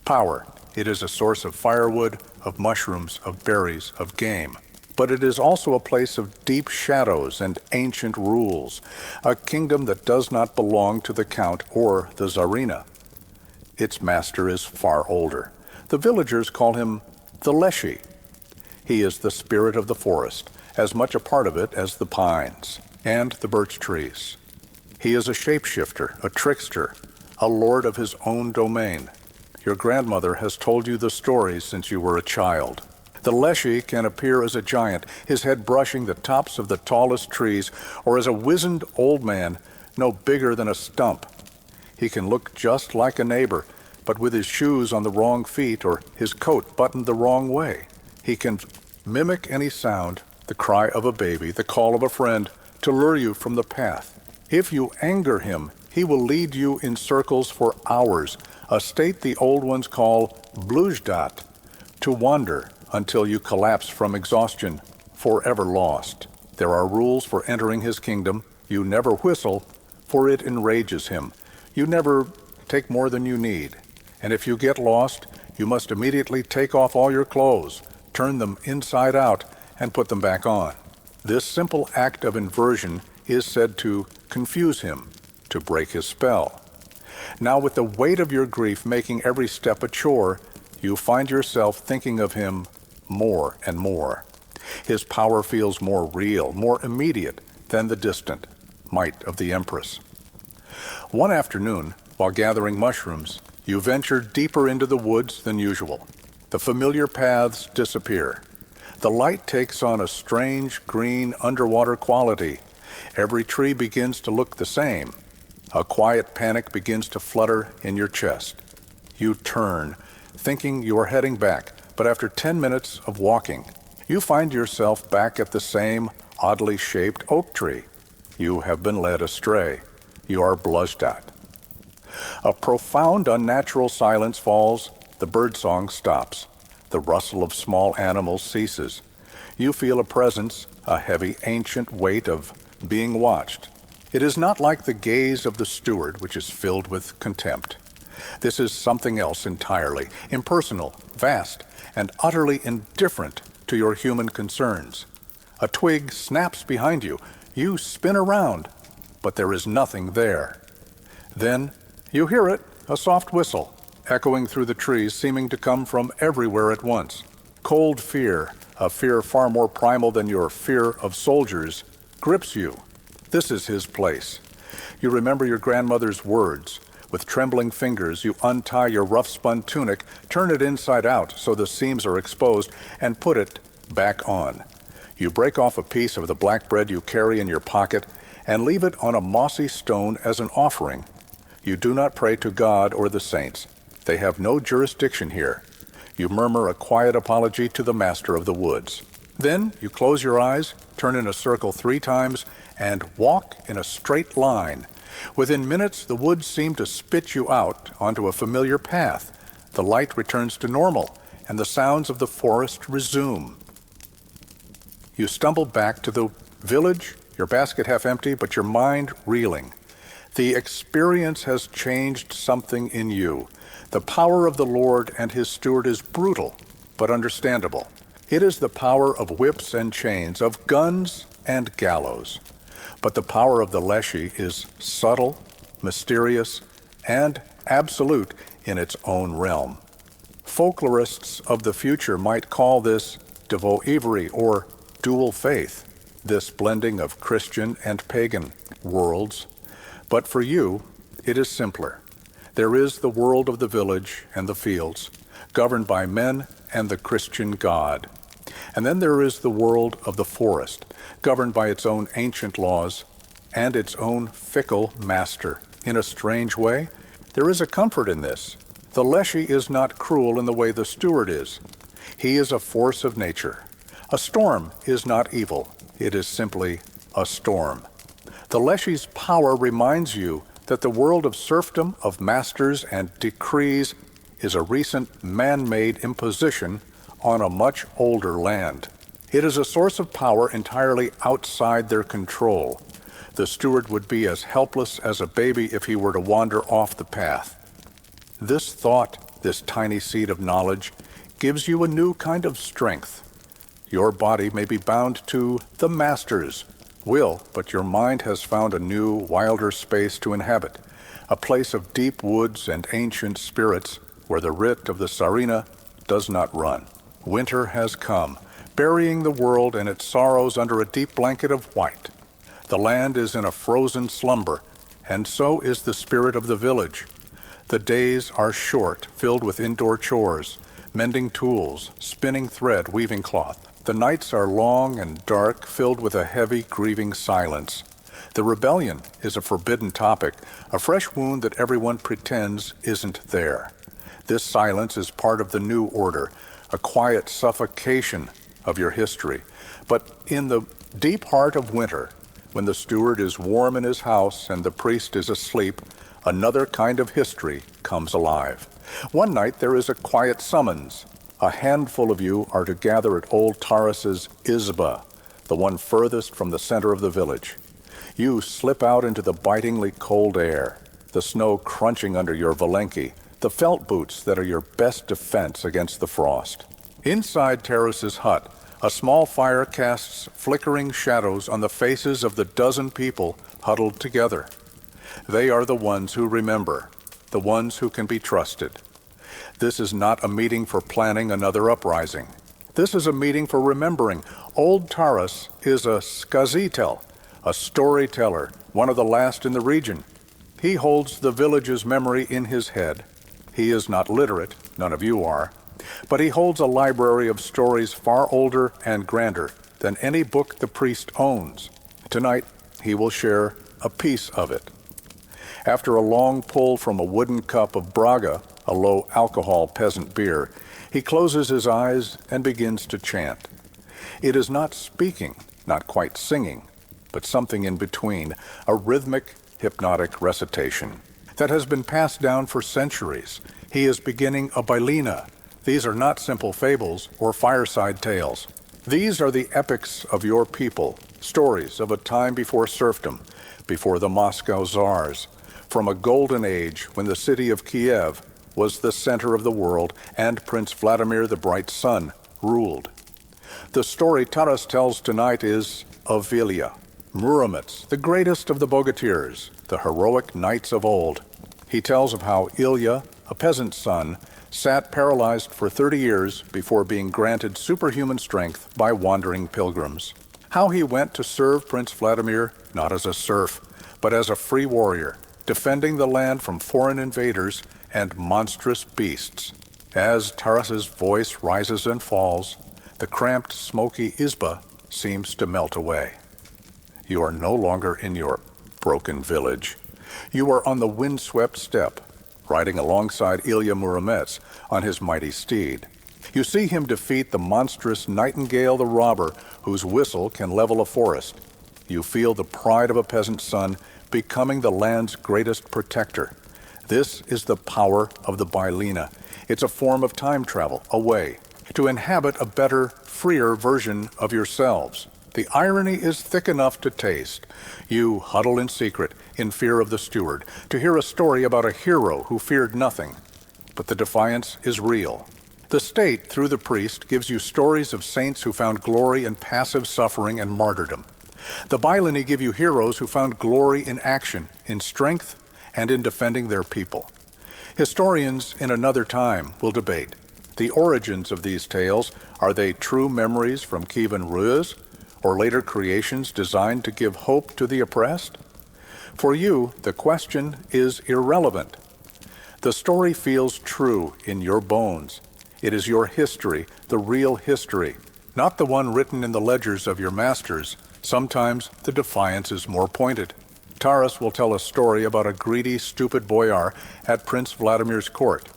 power. It is a source of firewood, of mushrooms, of berries, of game. But it is also a place of deep shadows and ancient rules, a kingdom that does not belong to the count or the czarina. Its master is far older. The villagers call him the leshy. He is the spirit of the forest, as much a part of it as the pines and the birch trees. He is a shapeshifter, a trickster, a lord of his own domain. Your grandmother has told you the stories since you were a child. The leshy can appear as a giant, his head brushing the tops of the tallest trees, or as a wizened old man, no bigger than a stump. He can look just like a neighbor, but with his shoes on the wrong feet or his coat buttoned the wrong way. He can mimic any sound, the cry of a baby, the call of a friend, to lure you from the path. If you anger him, he will lead you in circles for hours, a state the old ones call bluzdat, to wander until you collapse from exhaustion, forever lost. There are rules for entering his kingdom. You never whistle, for it enrages him. You never take more than you need. And if you get lost, you must immediately take off all your clothes, turn them inside out, and put them back on. This simple act of inversion is said to confuse him, to break his spell. Now, with the weight of your grief making every step a chore, you find yourself thinking of him more and more. His power feels more real, more immediate than the distant might of the Empress. One afternoon, while gathering mushrooms, you venture deeper into the woods than usual. The familiar paths disappear. The light takes on a strange green underwater quality. Every tree begins to look the same. A quiet panic begins to flutter in your chest. You turn, thinking you are heading back, but after 10 minutes of walking, you find yourself back at the same oddly shaped oak tree. You have been led astray. You are blushed at. A profound, unnatural silence falls. The birdsong stops. The rustle of small animals ceases. You feel a presence, a heavy, ancient weight of being watched. It is not like the gaze of the steward, which is filled with contempt. This is something else entirely, impersonal, vast, and utterly indifferent to your human concerns. A twig snaps behind you. You spin around, but there is nothing there. Then you hear it, a soft whistle, echoing through the trees, seeming to come from everywhere at once. Cold fear, a fear far more primal than your fear of soldiers, grips you. This is his place. You remember your grandmother's words. With trembling fingers, you untie your rough-spun tunic, turn it inside out so the seams are exposed, and put it back on. You break off a piece of the black bread you carry in your pocket and leave it on a mossy stone as an offering. You do not pray to God or the saints. They have no jurisdiction here. You murmur a quiet apology to the master of the woods. Then you close your eyes, turn in a circle 3 times, and walk in a straight line. Within minutes, the woods seem to spit you out onto a familiar path. The light returns to normal, and the sounds of the forest resume. You stumble back to the village, your basket half empty, but your mind reeling. The experience has changed something in you. The power of the Lord and his steward is brutal, but understandable. It is the power of whips and chains, of guns and gallows. But the power of the Leshy is subtle, mysterious, and absolute in its own realm. Folklorists of the future might call this devout ivory or dual faith, this blending of Christian and pagan worlds. But for you, it is simpler. There is the world of the village and the fields, governed by men and the Christian God. And then there is the world of the forest, governed by its own ancient laws and its own fickle master. In a strange way, there is a comfort in this. The Leshy is not cruel in the way the steward is. He is a force of nature. A storm is not evil. It is simply a storm. The Leshy's power reminds you that the world of serfdom, of masters and decrees, is a recent man-made imposition on a much older land. It is a source of power entirely outside their control. The steward would be as helpless as a baby if he were to wander off the path. This thought, this tiny seed of knowledge, gives you a new kind of strength. Your body may be bound to the master's will, but your mind has found a new, wilder space to inhabit, a place of deep woods and ancient spirits where the writ of the Tsarina does not run. Winter has come, burying the world and its sorrows under a deep blanket of white. The land is in a frozen slumber, and so is the spirit of the village. The days are short, filled with indoor chores, mending tools, spinning thread, weaving cloth. The nights are long and dark, filled with a heavy, grieving silence. The rebellion is a forbidden topic, a fresh wound that everyone pretends isn't there. This silence is part of the new order, a quiet suffocation of your history. But in the deep heart of winter, when the steward is warm in his house and the priest is asleep, another kind of history comes alive. One night there is a quiet summons. A handful of you are to gather at old Taras's Izba, the one furthest from the center of the village. You slip out into the bitingly cold air, the snow crunching under your valenki, the felt boots that are your best defense against the frost. Inside Taras's hut, a small fire casts flickering shadows on the faces of the dozen people huddled together. They are the ones who remember, the ones who can be trusted. This is not a meeting for planning another uprising. This is a meeting for remembering. Old Taras is a skazitel, a storyteller, one of the last in the region. He holds the village's memory in his head. He is not literate, none of you are, but he holds a library of stories far older and grander than any book the priest owns. Tonight, he will share a piece of it. After a long pull from a wooden cup of Braga, a low-alcohol peasant beer, he closes his eyes and begins to chant. It is not speaking, not quite singing, but something in between, a rhythmic, hypnotic recitation that has been passed down for centuries. He is beginning a bailina. These are not simple fables or fireside tales. These are the epics of your people, stories of a time before serfdom, before the Moscow tsars, from a golden age when the city of Kiev was the center of the world and Prince Vladimir the Bright Sun ruled. The story Taras tells tonight is of Vilya, Muromets, the greatest of the bogatirs, the heroic knights of old. He tells of how Ilya, a peasant's son, sat paralyzed for 30 years before being granted superhuman strength by wandering pilgrims. How he went to serve Prince Vladimir not as a serf, but as a free warrior, defending the land from foreign invaders and monstrous beasts. As Taras's voice rises and falls, the cramped, smoky Izba seems to melt away. You are no longer in your broken village. You are on the windswept steppe, riding alongside Ilya Muromets on his mighty steed. You see him defeat the monstrous nightingale the robber whose whistle can level a forest. You feel the pride of a peasant's son becoming the land's greatest protector. This is the power of the bailina. It's a form of time travel, a way to inhabit a better, freer version of yourselves. The irony is thick enough to taste. You huddle in secret, in fear of the steward, to hear a story about a hero who feared nothing. But the defiance is real. The state, through the priest, gives you stories of saints who found glory in passive suffering and martyrdom. The Bailini give you heroes who found glory in action, in strength, and in defending their people. Historians in another time will debate the origins of these tales. Are they true memories from Kievan Rus, or later creations designed to give hope to the oppressed? For you, the question is irrelevant. The story feels true in your bones. It is your history, the real history, not the one written in the ledgers of your masters. Sometimes the defiance is more pointed. Taras will tell a story about a greedy, stupid boyar at Prince Vladimir's court,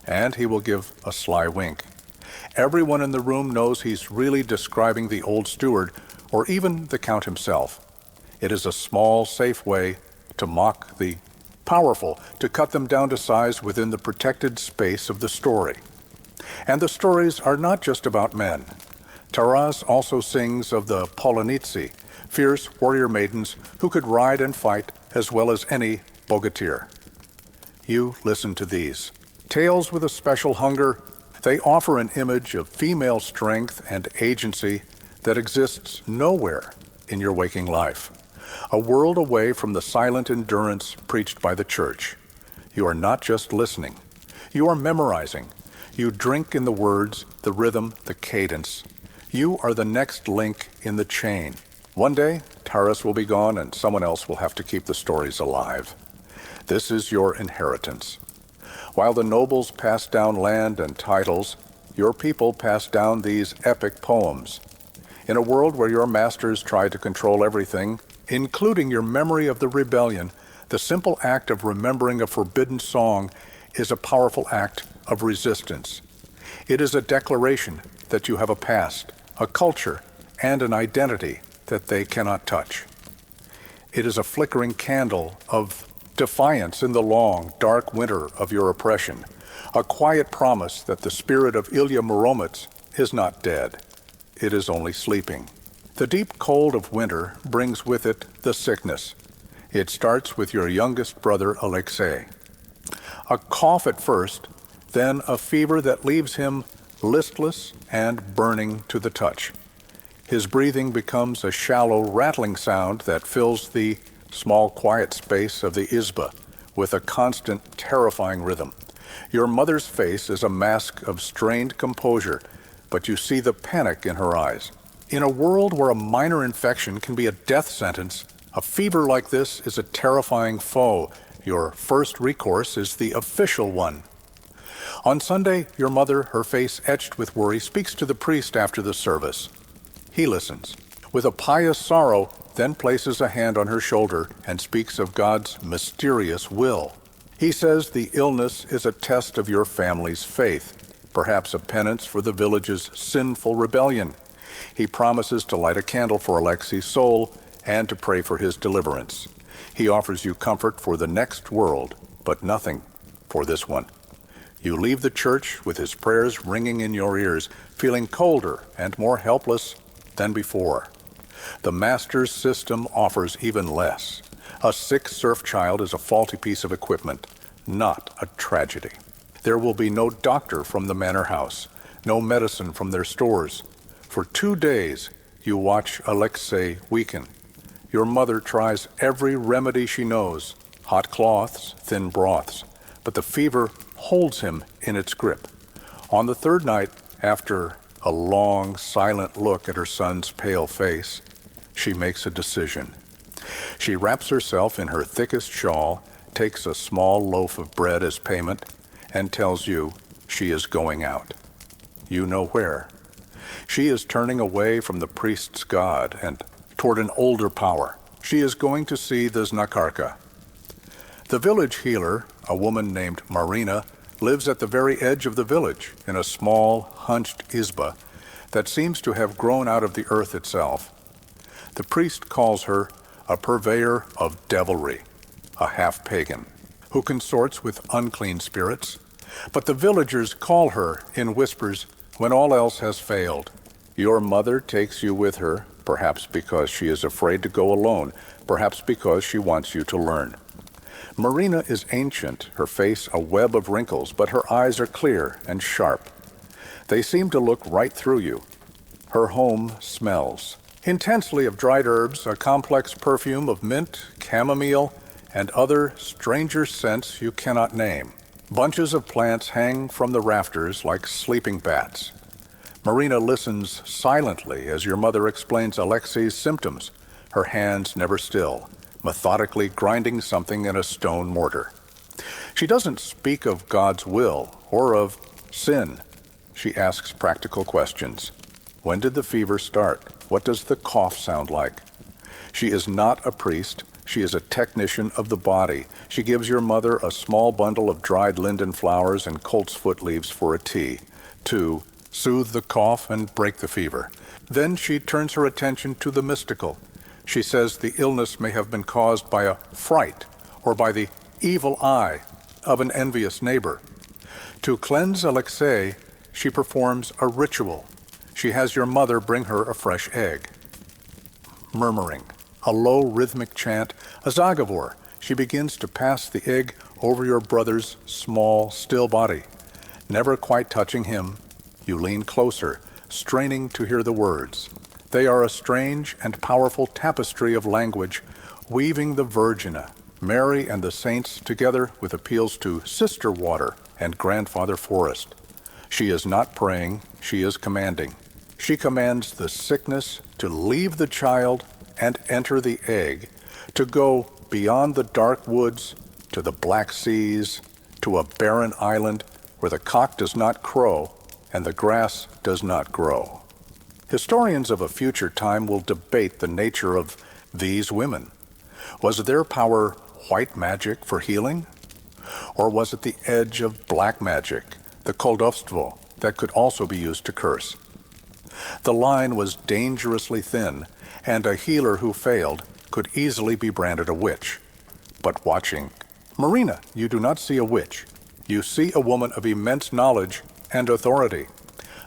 and he will give a sly wink. Everyone in the room knows he's really describing the old steward, or even the count himself. It is a small, safe way to mock the powerful, to cut them down to size within the protected space of the story. And the stories are not just about men. Taras also sings of the Polonitsi, fierce warrior maidens who could ride and fight as well as any bogatyr. You listen to these. Tales with a special hunger, they offer an image of female strength and agency that exists nowhere in your waking life. A world away from the silent endurance preached by the church. You are not just listening. You are memorizing. You drink in the words, the rhythm, the cadence. You are the next link in the chain. One day, Taras will be gone and someone else will have to keep the stories alive. This is your inheritance. While the nobles pass down land and titles, your people pass down these epic poems. In a world where your masters try to control everything, including your memory of the rebellion, the simple act of remembering a forbidden song is a powerful act of resistance. It is a declaration that you have a past, a culture, and an identity that they cannot touch. It is a flickering candle of defiance in the long, dark winter of your oppression, a quiet promise that the spirit of Ilya Muromets is not dead. It is only sleeping. The deep cold of winter brings with it the sickness. It starts with your youngest brother, Alexei. A cough at first, then a fever that leaves him listless and burning to the touch. His breathing becomes a shallow, rattling sound that fills the small, quiet space of the izba with a constant, terrifying rhythm. Your mother's face is a mask of strained composure, but you see the panic in her eyes. In a world where a minor infection can be a death sentence, a fever like this is a terrifying foe. Your first recourse is the official one. On Sunday, your mother, her face etched with worry, speaks to the priest after the service. He listens. With a pious sorrow, then places a hand on her shoulder and speaks of God's mysterious will. He says the illness is a test of your family's faith, perhaps a penance for the village's sinful rebellion. He promises to light a candle for Alexei's soul and to pray for his deliverance. He offers you comfort for the next world, but nothing for this one. You leave the church with his prayers ringing in your ears, feeling colder and more helpless than before. The master's system offers even less. A sick serf child is a faulty piece of equipment, not a tragedy. There will be no doctor from the manor house, no medicine from their stores. For 2 days, you watch Alexei weaken. Your mother tries every remedy she knows, hot cloths, thin broths, but the fever holds him in its grip. On the third night, after a long, silent look at her son's pale face, she makes a decision. She wraps herself in her thickest shawl, takes a small loaf of bread as payment, and tells you she is going out. You know where. She is turning away from the priest's god and toward an older power. She is going to see the Znakarka. The village healer, a woman named Marina, lives at the very edge of the village in a small, hunched izba that seems to have grown out of the earth itself. The priest calls her a purveyor of devilry, a half-pagan, who consorts with unclean spirits. But the villagers call her in whispers when all else has failed. Your mother takes you with her, perhaps because she is afraid to go alone, perhaps because she wants you to learn. Marina is ancient, her face a web of wrinkles, but her eyes are clear and sharp. They seem to look right through you. Her home smells intensely of dried herbs, a complex perfume of mint, chamomile, and other stranger scents you cannot name. Bunches of plants hang from the rafters like sleeping bats. Marina listens silently as your mother explains Alexei's symptoms, her hands never still, methodically grinding something in a stone mortar. She doesn't speak of God's will or of sin. She asks practical questions. When did the fever start? What does the cough sound like? She is not a priest. She is a technician of the body. She gives your mother a small bundle of dried linden flowers and coltsfoot leaves for a tea, to soothe the cough and break the fever. Then she turns her attention to the mystical. She says the illness may have been caused by a fright or by the evil eye of an envious neighbor. To cleanse Alexei, she performs a ritual. She has your mother bring her a fresh egg. Murmuring, a low rhythmic chant, a zagavor, she begins to pass the egg over your brother's small, still body. Never quite touching him, you lean closer, straining to hear the words. They are a strange and powerful tapestry of language, weaving the Virgina, Mary and the saints together with appeals to Sister Water and Grandfather Forest. She is not praying, she is commanding. She commands the sickness to leave the child and enter the egg, to go beyond the dark woods, to the black seas, to a barren island where the cock does not crow and the grass does not grow. Historians of a future time will debate the nature of these women. Was their power white magic for healing? Or was it the edge of black magic, the koldovstvo, that could also be used to curse? The line was dangerously thin, and a healer who failed could easily be branded a witch. But watching, Marina, you do not see a witch. You see a woman of immense knowledge and authority,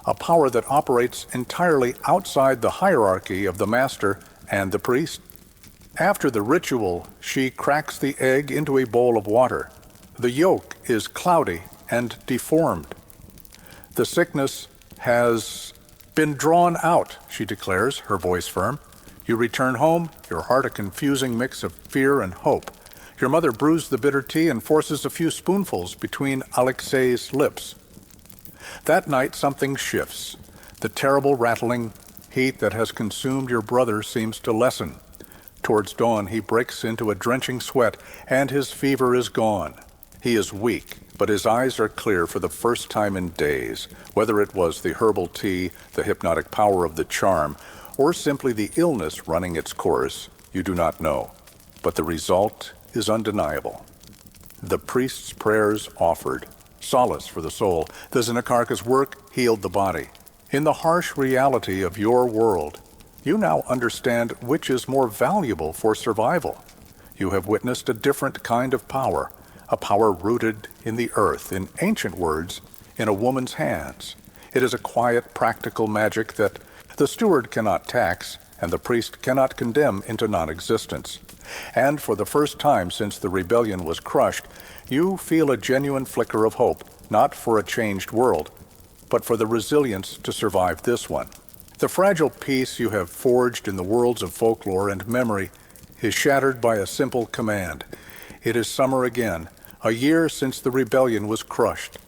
a power that operates entirely outside the hierarchy of the master and the priest. After the ritual, she cracks the egg into a bowl of water. The yolk is cloudy and deformed. The sickness has been drawn out, she declares, her voice firm. You return home, your heart a confusing mix of fear and hope. Your mother brews the bitter tea and forces a few spoonfuls between Alexei's lips. That night something shifts. The terrible rattling heat that has consumed your brother seems to lessen. Towards dawn he breaks into a drenching sweat, and his fever is gone. He is weak, but his eyes are clear for the first time in days. Whether it was the herbal tea, the hypnotic power of the charm, or simply the illness running its course, you do not know. But the result is undeniable. The priest's prayers offered, solace for the soul. The Zinakarka's work healed the body. In the harsh reality of your world, you now understand which is more valuable for survival. You have witnessed a different kind of power, a power rooted in the earth, in ancient words, in a woman's hands. It is a quiet, practical magic that the steward cannot tax and the priest cannot condemn into non-existence. And for the first time since the rebellion was crushed, you feel a genuine flicker of hope, not for a changed world, but for the resilience to survive this one. The fragile peace you have forged in the worlds of folklore and memory is shattered by a simple command. It is summer again, a year since the rebellion was crushed.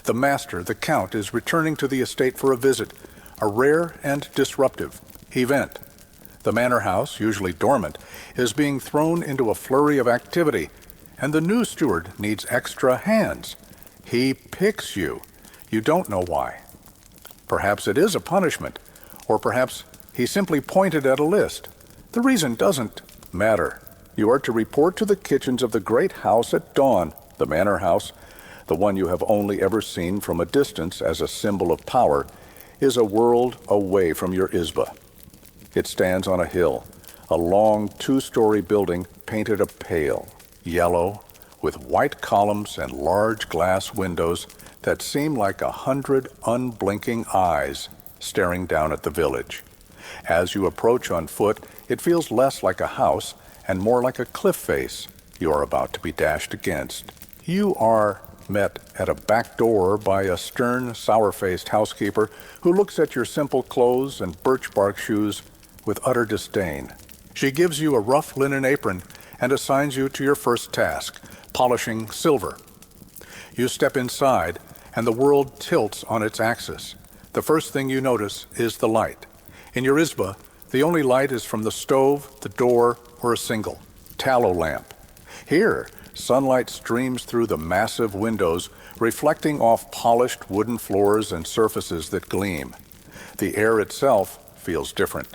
The master, the count, is returning to the estate for a visit, a rare and disruptive event. The manor house, usually dormant, is being thrown into a flurry of activity, and the new steward needs extra hands. He picks you. You don't know why. Perhaps it is a punishment, or perhaps he simply pointed at a list. The reason doesn't matter. You are to report to the kitchens of the great house at dawn, the manor house. The one you have only ever seen from a distance as a symbol of power is a world away from your izba. It stands on a hill, a long two-story building painted a pale, yellow, with white columns and large glass windows that seem like 100 unblinking eyes staring down at the village. As you approach on foot, it feels less like a house and more like a cliff face you are about to be dashed against. You are met at a back door by a stern, sour-faced housekeeper who looks at your simple clothes and birch bark shoes with utter disdain. She gives you a rough linen apron and assigns you to your first task, polishing silver. You step inside, and the world tilts on its axis. The first thing you notice is the light. In your izba, the only light is from the stove, the door, or a single tallow lamp. Here, sunlight streams through the massive windows, reflecting off polished wooden floors and surfaces that gleam. The air itself feels different.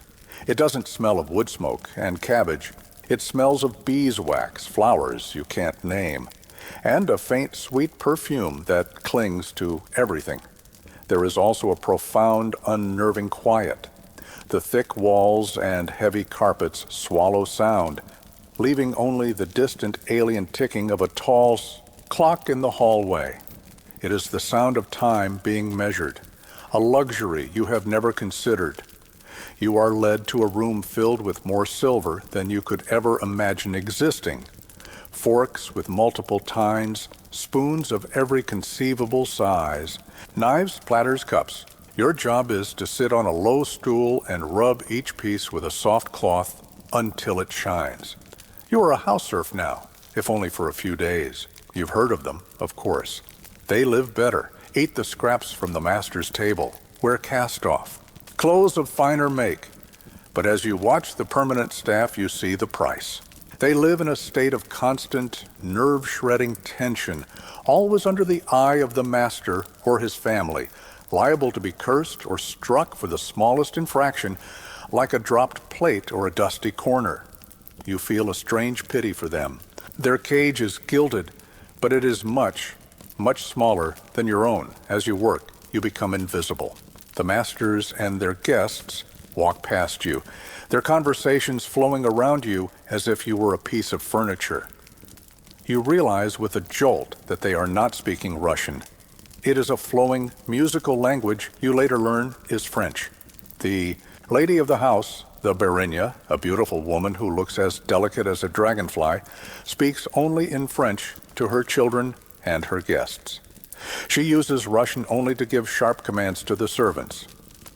It doesn't smell of wood smoke and cabbage. It smells of beeswax, flowers you can't name, and a faint, sweet perfume that clings to everything. There is also a profound, unnerving quiet. The thick walls and heavy carpets swallow sound, leaving only the distant alien ticking of a tall clock in the hallway. It is the sound of time being measured, a luxury you have never considered. You are led to a room filled with more silver than you could ever imagine existing. Forks with multiple tines, spoons of every conceivable size, knives, platters, cups. Your job is to sit on a low stool and rub each piece with a soft cloth until it shines. You are a house serf now, if only for a few days. You've heard of them, of course. They live better, eat the scraps from the master's table, wear cast-off, clothes of finer make. But as you watch the permanent staff, you see the price. They live in a state of constant, nerve-shredding tension, always under the eye of the master or his family, liable to be cursed or struck for the smallest infraction, like a dropped plate or a dusty corner. You feel a strange pity for them. Their cage is gilded, but it is much, much smaller than your own. As you work, you become invisible. The masters and their guests walk past you, their conversations flowing around you as if you were a piece of furniture. You realize with a jolt that they are not speaking Russian. It is a flowing, musical language you later learn is French. The lady of the house, the Barynya, a beautiful woman who looks as delicate as a dragonfly, speaks only in French to her children and her guests. She uses Russian only to give sharp commands to the servants.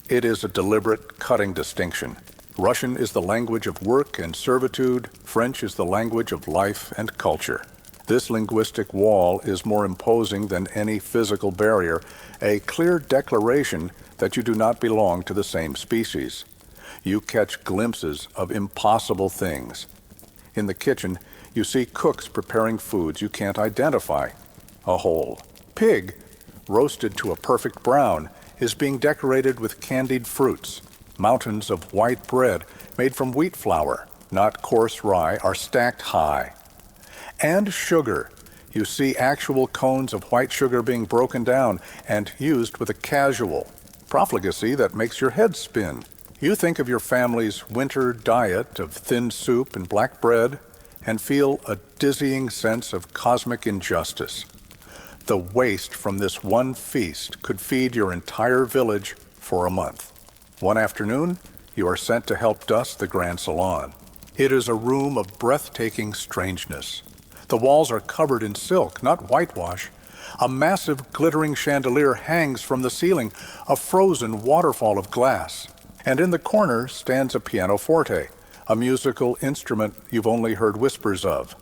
It is a deliberate, cutting distinction. Russian is the language of work and servitude. French is the language of life and culture. This linguistic wall is more imposing than any physical barrier, a clear declaration that you do not belong to the same species. You catch glimpses of impossible things. In the kitchen, you see cooks preparing foods you can't identify. A whole pig, roasted to a perfect brown, is being decorated with candied fruits. Mountains of white bread made from wheat flour, not coarse rye, are stacked high. And sugar. You see actual cones of white sugar being broken down and used with a casual profligacy that makes your head spin. You think of your family's winter diet of thin soup and black bread and feel a dizzying sense of cosmic injustice. The waste from this one feast could feed your entire village for a month. One afternoon, you are sent to help dust the grand salon. It is a room of breathtaking strangeness. The walls are covered in silk, not whitewash. A massive glittering chandelier hangs from the ceiling, a frozen waterfall of glass. And in the corner stands a pianoforte, a musical instrument you've only heard whispers of.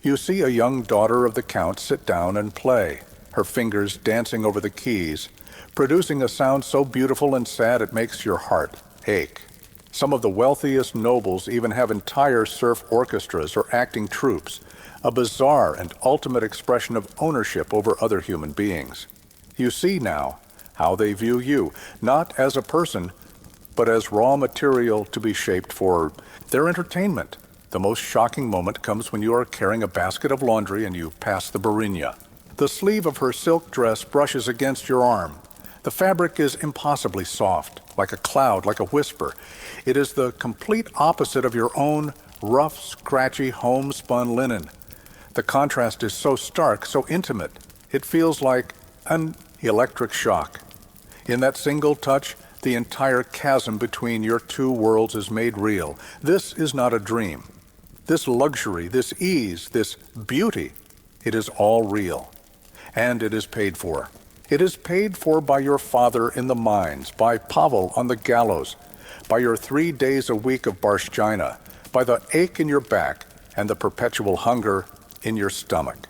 You see a young daughter of the Count sit down and play, her fingers dancing over the keys, producing a sound so beautiful and sad it makes your heart ache. Some of the wealthiest nobles even have entire serf orchestras or acting troupes, a bizarre and ultimate expression of ownership over other human beings. You see now how they view you, not as a person, but as raw material to be shaped for their entertainment. The most shocking moment comes when you are carrying a basket of laundry and you pass the Barynya. The sleeve of her silk dress brushes against your arm. The fabric is impossibly soft, like a cloud, like a whisper. It is the complete opposite of your own rough, scratchy, homespun linen. The contrast is so stark, so intimate, it feels like an electric shock. In that single touch, the entire chasm between your two worlds is made real. This is not a dream. This luxury, this ease, this beauty, it is all real. And it is paid for. It is paid for by your father in the mines, by Pavel on the gallows, by your 3 days a week of barshchina, by the ache in your back and the perpetual hunger in your stomach.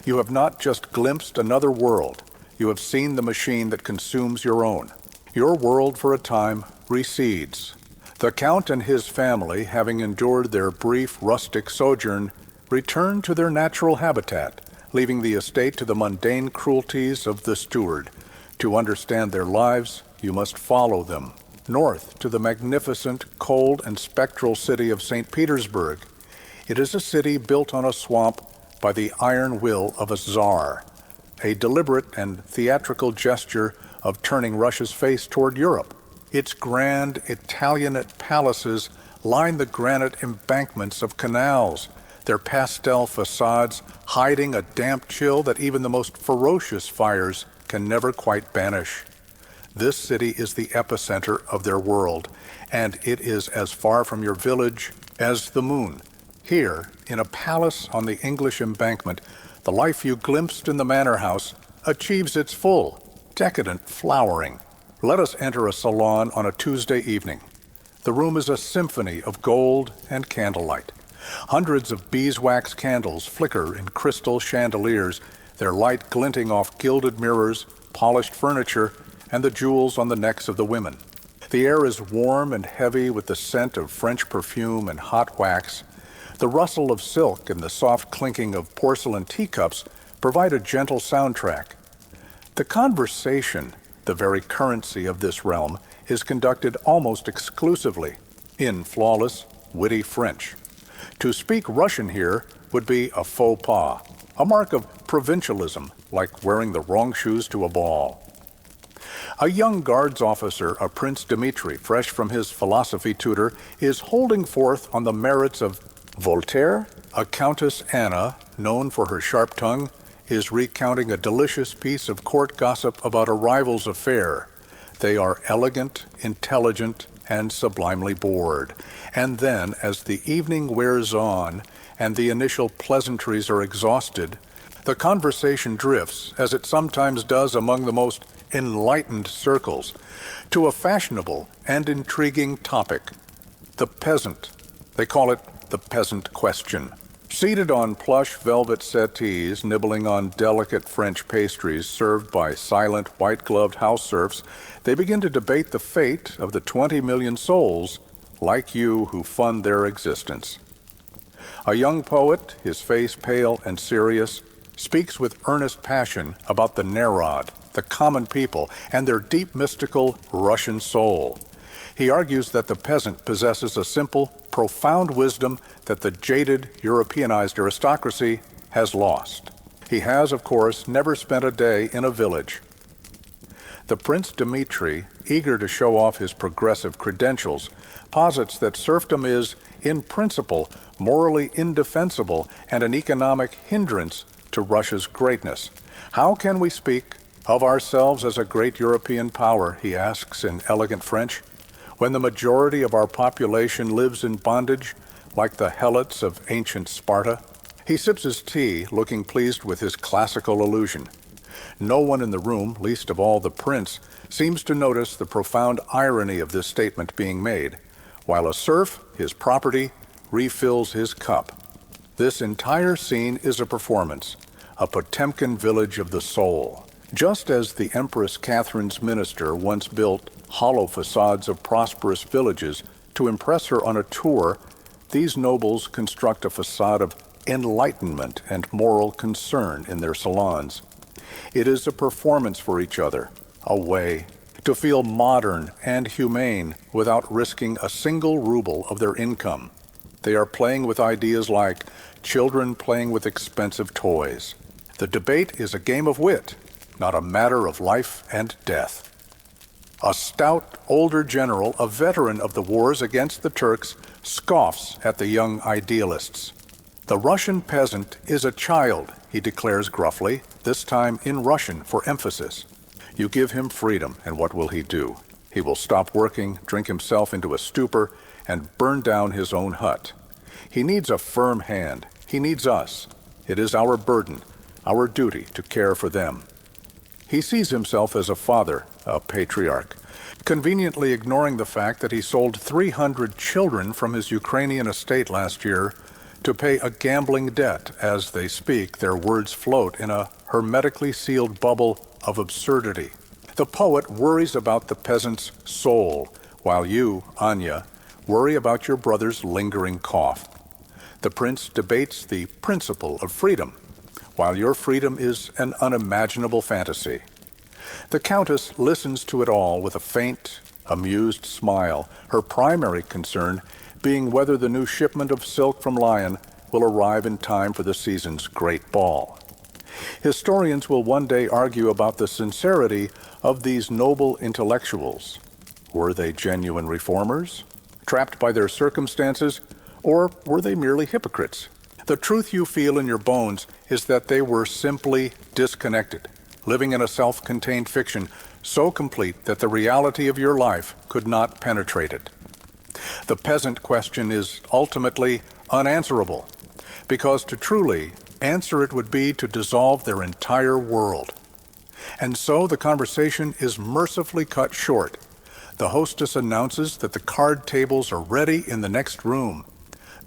You have not just glimpsed another world, you have seen the machine that consumes your own. Your world for a time recedes. The Count and his family, having endured their brief rustic sojourn, return to their natural habitat, leaving the estate to the mundane cruelties of the steward. To understand their lives, you must follow them north to the magnificent, cold, and spectral city of St. Petersburg. It is a city built on a swamp by the iron will of a tsar, a deliberate and theatrical gesture of turning Russia's face toward Europe. Its grand Italianate palaces line the granite embankments of canals, their pastel facades hiding a damp chill that even the most ferocious fires can never quite banish. This city is the epicenter of their world, and it is as far from your village as the moon. Here, in a palace on the English embankment, the life you glimpsed in the manor house achieves its full, decadent flowering. Let us enter a salon on a Tuesday evening. The room is a symphony of gold and candlelight. Hundreds of beeswax candles flicker in crystal chandeliers, their light glinting off gilded mirrors, polished furniture, and the jewels on the necks of the women. The air is warm and heavy with the scent of French perfume and hot wax. The rustle of silk and the soft clinking of porcelain teacups provide a gentle soundtrack. The conversation, the very currency of this realm, is conducted almost exclusively in flawless, witty French. To speak Russian here would be a faux pas, a mark of provincialism, like wearing the wrong shoes to a ball. A young guards officer, a Prince Dmitri, fresh from his philosophy tutor, is holding forth on the merits of Voltaire. A Countess Anna, known for her sharp tongue, is recounting a delicious piece of court gossip about a rival's affair. They are elegant, intelligent, and sublimely bored. And then, as the evening wears on and the initial pleasantries are exhausted, the conversation drifts, as it sometimes does among the most enlightened circles, to a fashionable and intriguing topic: the peasant. They call it the peasant question. Seated on plush velvet settees, nibbling on delicate French pastries served by silent, white-gloved house serfs, they begin to debate the fate of the 20 million souls like you who fund their existence. A young poet, his face pale and serious, speaks with earnest passion about the Narod, the common people, and their deep mystical Russian soul. He argues that the peasant possesses a simple, profound wisdom that the jaded, Europeanized aristocracy has lost. He has, of course, never spent a day in a village. The Prince Dmitri, eager to show off his progressive credentials, posits that serfdom is, in principle, morally indefensible and an economic hindrance to Russia's greatness. How can we speak of ourselves as a great European power, he asks in elegant French, when the majority of our population lives in bondage like the helots of ancient Sparta? He sips his tea, looking pleased with his classical allusion. No one in the room, least of all the prince, seems to notice the profound irony of this statement being made, while a serf, his property, refills his cup. This entire scene is a performance, a Potemkin village of the soul. Just as the Empress Catherine's minister once built hollow facades of prosperous villages to impress her on a tour, these nobles construct a facade of enlightenment and moral concern in their salons. It is a performance for each other, a way to feel modern and humane without risking a single ruble of their income. They are playing with ideas like children playing with expensive toys. The debate is a game of wit, not a matter of life and death. A stout, older general, a veteran of the wars against the Turks, scoffs at the young idealists. The Russian peasant is a child, he declares gruffly, this time in Russian for emphasis. You give him freedom, and what will he do? He will stop working, drink himself into a stupor, and burn down his own hut. He needs a firm hand. He needs us. It is our burden, our duty to care for them. He sees himself as a father, a patriarch, conveniently ignoring the fact that he sold 300 children from his Ukrainian estate last year to pay a gambling debt. As they speak, their words float in a hermetically sealed bubble of absurdity. The poet worries about the peasant's soul, while you, Anya, worry about your brother's lingering cough. The prince debates the principle of freedom, while your freedom is an unimaginable fantasy. The countess listens to it all with a faint, amused smile, her primary concern being whether the new shipment of silk from Lyon will arrive in time for the season's great ball. Historians will one day argue about the sincerity of these noble intellectuals. Were they genuine reformers, trapped by their circumstances, or were they merely hypocrites? The truth you feel in your bones is that they were simply disconnected, living in a self-contained fiction so complete that the reality of your life could not penetrate it. The peasant question is ultimately unanswerable, because to truly answer it would be to dissolve their entire world. And so the conversation is mercifully cut short. The hostess announces that the card tables are ready in the next room.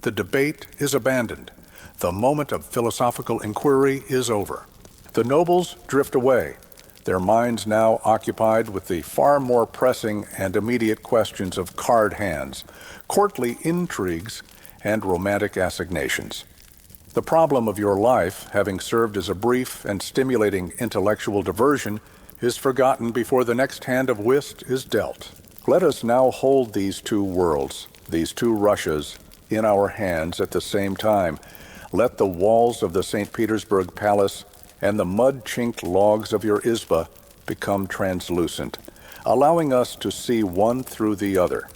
The debate is abandoned. The moment of philosophical inquiry is over. The nobles drift away, their minds now occupied with the far more pressing and immediate questions of card hands, courtly intrigues, and romantic assignations. The problem of your life, having served as a brief and stimulating intellectual diversion, is forgotten before the next hand of whist is dealt. Let us now hold these two worlds, these two Russias, in our hands at the same time. Let the walls of the St. Petersburg Palace and the mud-chinked logs of your izba become translucent, allowing us to see one through the other.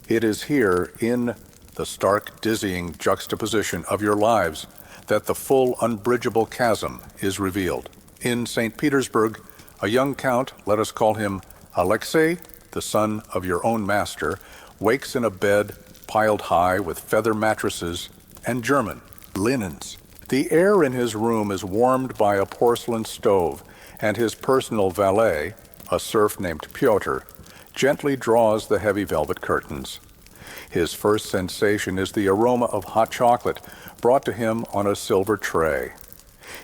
It is here, in the stark, dizzying juxtaposition of your lives, that the full, unbridgeable chasm is revealed. In St. Petersburg, a young count, let us call him Alexei, the son of your own master, wakes in a bed piled high with feather mattresses and German linens. The air in his room is warmed by a porcelain stove, and his personal valet, a serf named Pyotr, gently draws the heavy velvet curtains. His first sensation is the aroma of hot chocolate brought to him on a silver tray.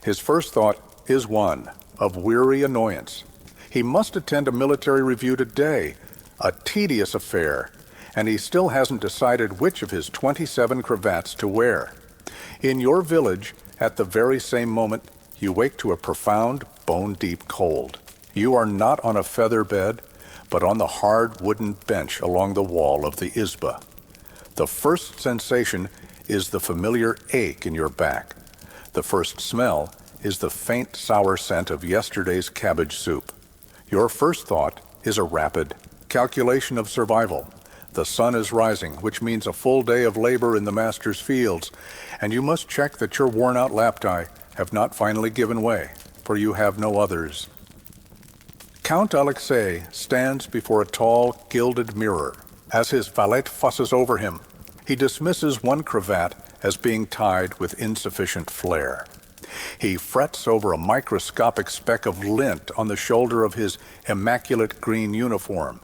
His first thought is one of weary annoyance. He must attend a military review today, a tedious affair, and he still hasn't decided which of his 27 cravats to wear. In your village, at the very same moment, you wake to a profound, bone-deep cold. You are not on a feather bed, but on the hard wooden bench along the wall of the izba. The first sensation is the familiar ache in your back. The first smell is the faint sour scent of yesterday's cabbage soup. Your first thought is a rapid calculation of survival. The sun is rising, which means a full day of labor in the master's fields, and you must check that your worn-out lapti have not finally given way, for you have no others. Count Alexei stands before a tall, gilded mirror. As his valet fusses over him, he dismisses one cravat as being tied with insufficient flair. He frets over a microscopic speck of lint on the shoulder of his immaculate green uniform.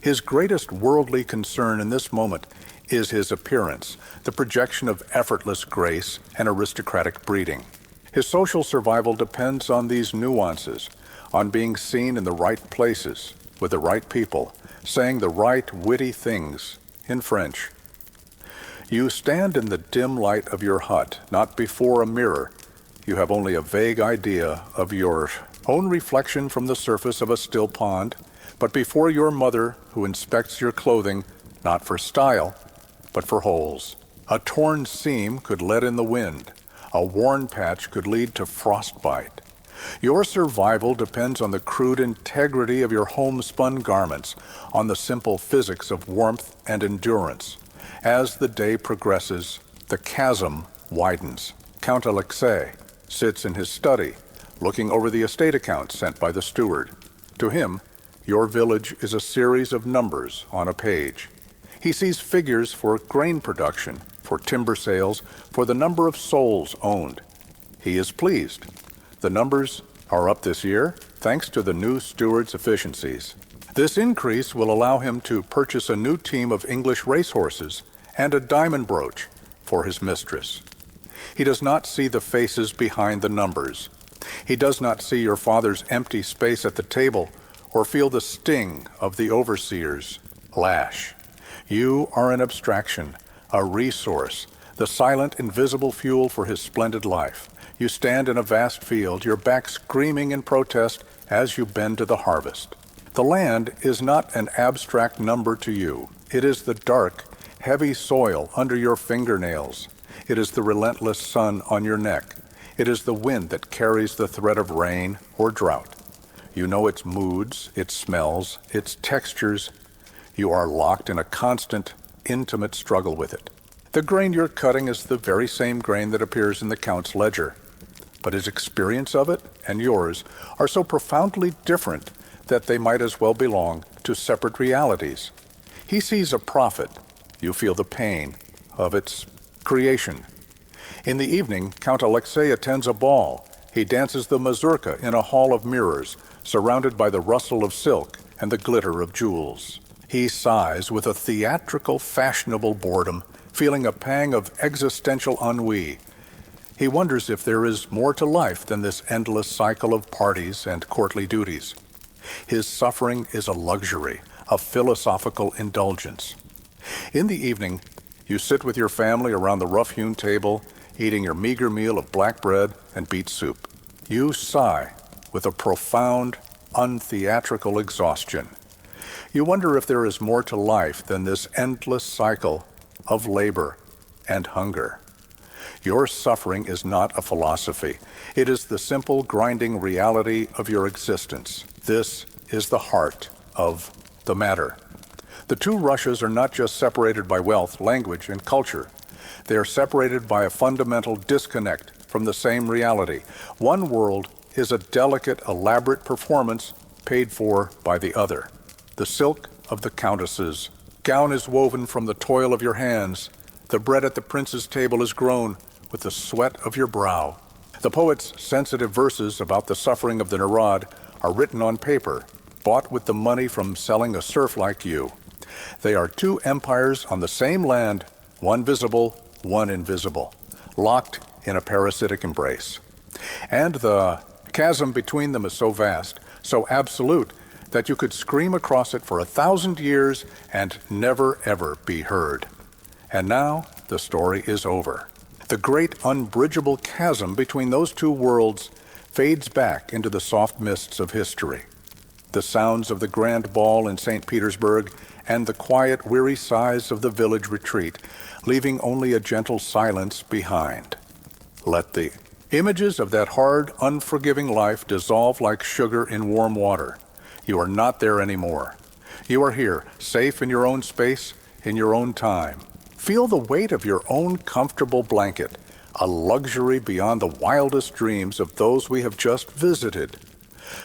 His greatest worldly concern in this moment is his appearance, the projection of effortless grace and aristocratic breeding. His social survival depends on these nuances, on being seen in the right places, with the right people, saying the right witty things in French. You stand in the dim light of your hut, not before a mirror. You have only a vague idea of your own reflection from the surface of a still pond, but before your mother, who inspects your clothing, not for style, but for holes. A torn seam could let in the wind. A worn patch could lead to frostbite. Your survival depends on the crude integrity of your homespun garments, on the simple physics of warmth and endurance. As the day progresses, the chasm widens. Count Alexei sits in his study, looking over the estate accounts sent by the steward. To him, your village is a series of numbers on a page. He sees figures for grain production, for timber sales, for the number of souls owned. He is pleased. The numbers are up this year, thanks to the new steward's efficiencies. This increase will allow him to purchase a new team of English racehorses and a diamond brooch for his mistress. He does not see the faces behind the numbers. He does not see your father's empty space at the table or feel the sting of the overseer's lash. You are an abstraction, a resource, the silent, invisible fuel for his splendid life. You stand in a vast field, your back screaming in protest as you bend to the harvest. The land is not an abstract number to you. It is the dark, heavy soil under your fingernails. It is the relentless sun on your neck. It is the wind that carries the threat of rain or drought. You know its moods, its smells, its textures. You are locked in a constant, intimate struggle with it. The grain you're cutting is the very same grain that appears in the Count's ledger. But his experience of it and yours are so profoundly different that they might as well belong to separate realities. He sees a profit. You feel the pain of its creation. In the evening, Count Alexei attends a ball. He dances the mazurka in a hall of mirrors, surrounded by the rustle of silk and the glitter of jewels. He sighs with a theatrical, fashionable boredom, feeling a pang of existential ennui. He wonders if there is more to life than this endless cycle of parties and courtly duties. His suffering is a luxury, a philosophical indulgence. In the evening, you sit with your family around the rough-hewn table, eating your meager meal of black bread and beet soup. You sigh with a profound, untheatrical exhaustion. You wonder if there is more to life than this endless cycle of labor and hunger. Your suffering is not a philosophy. It is the simple, grinding reality of your existence. This is the heart of the matter. The two Russias are not just separated by wealth, language, and culture. They are separated by a fundamental disconnect from the same reality. One world is a delicate, elaborate performance paid for by the other. The silk of the countess's gown is woven from the toil of your hands. The bread at the prince's table is grown with the sweat of your brow. The poet's sensitive verses about the suffering of the Narod are written on paper, bought with the money from selling a serf like you. They are two empires on the same land, one visible, one invisible, locked in a parasitic embrace. And the chasm between them is so vast, so absolute, that you could scream across it for 1,000 years and never ever be heard. And now the story is over. The great unbridgeable chasm between those two worlds fades back into the soft mists of history. The sounds of the grand ball in St. Petersburg and the quiet, weary sighs of the village retreat, leaving only a gentle silence behind. Let the images of that hard, unforgiving life dissolve like sugar in warm water. You are not there anymore. You are here, safe in your own space, in your own time. Feel the weight of your own comfortable blanket, a luxury beyond the wildest dreams of those we have just visited.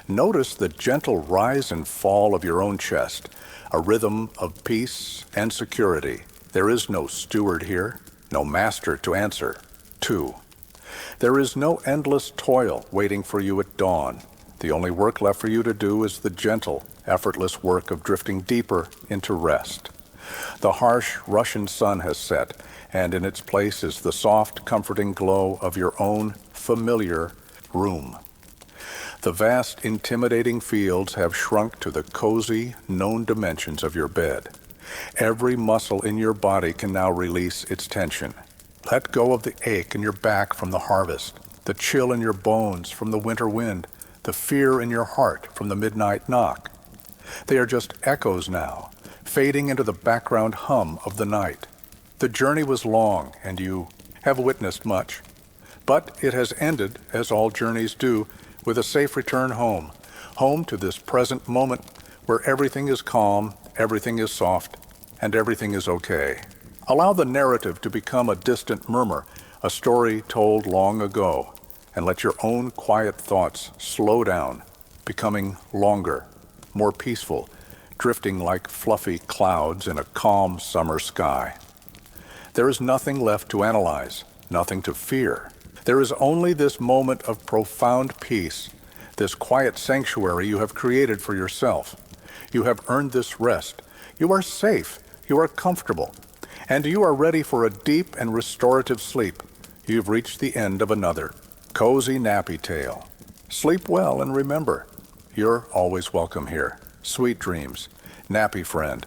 Notice the gentle rise and fall of your own chest, a rhythm of peace and security. There is no steward here, no master to answer to. There is no endless toil waiting for you at dawn. The only work left for you to do is the gentle, effortless work of drifting deeper into rest. The harsh Russian sun has set, and in its place is the soft, comforting glow of your own familiar room. The vast, intimidating fields have shrunk to the cozy, known dimensions of your bed. Every muscle in your body can now release its tension. Let go of the ache in your back from the harvest, the chill in your bones from the winter wind, the fear in your heart from the midnight knock. They are just echoes now, fading into the background hum of the night. The journey was long, and you have witnessed much. But it has ended, as all journeys do, with a safe return home to this present moment where everything is calm, everything is soft, and everything is okay. Allow the narrative to become a distant murmur, a story told long ago, and let your own quiet thoughts slow down, becoming longer, more peaceful, drifting like fluffy clouds in a calm summer sky. There is nothing left to analyze, nothing to fear. There is only this moment of profound peace, this quiet sanctuary you have created for yourself. You have earned this rest. You are safe. You are comfortable. And you are ready for a deep and restorative sleep. You've reached the end of another cozy nappy tale. Sleep well and remember, you're always welcome here. Sweet dreams, nappy friend.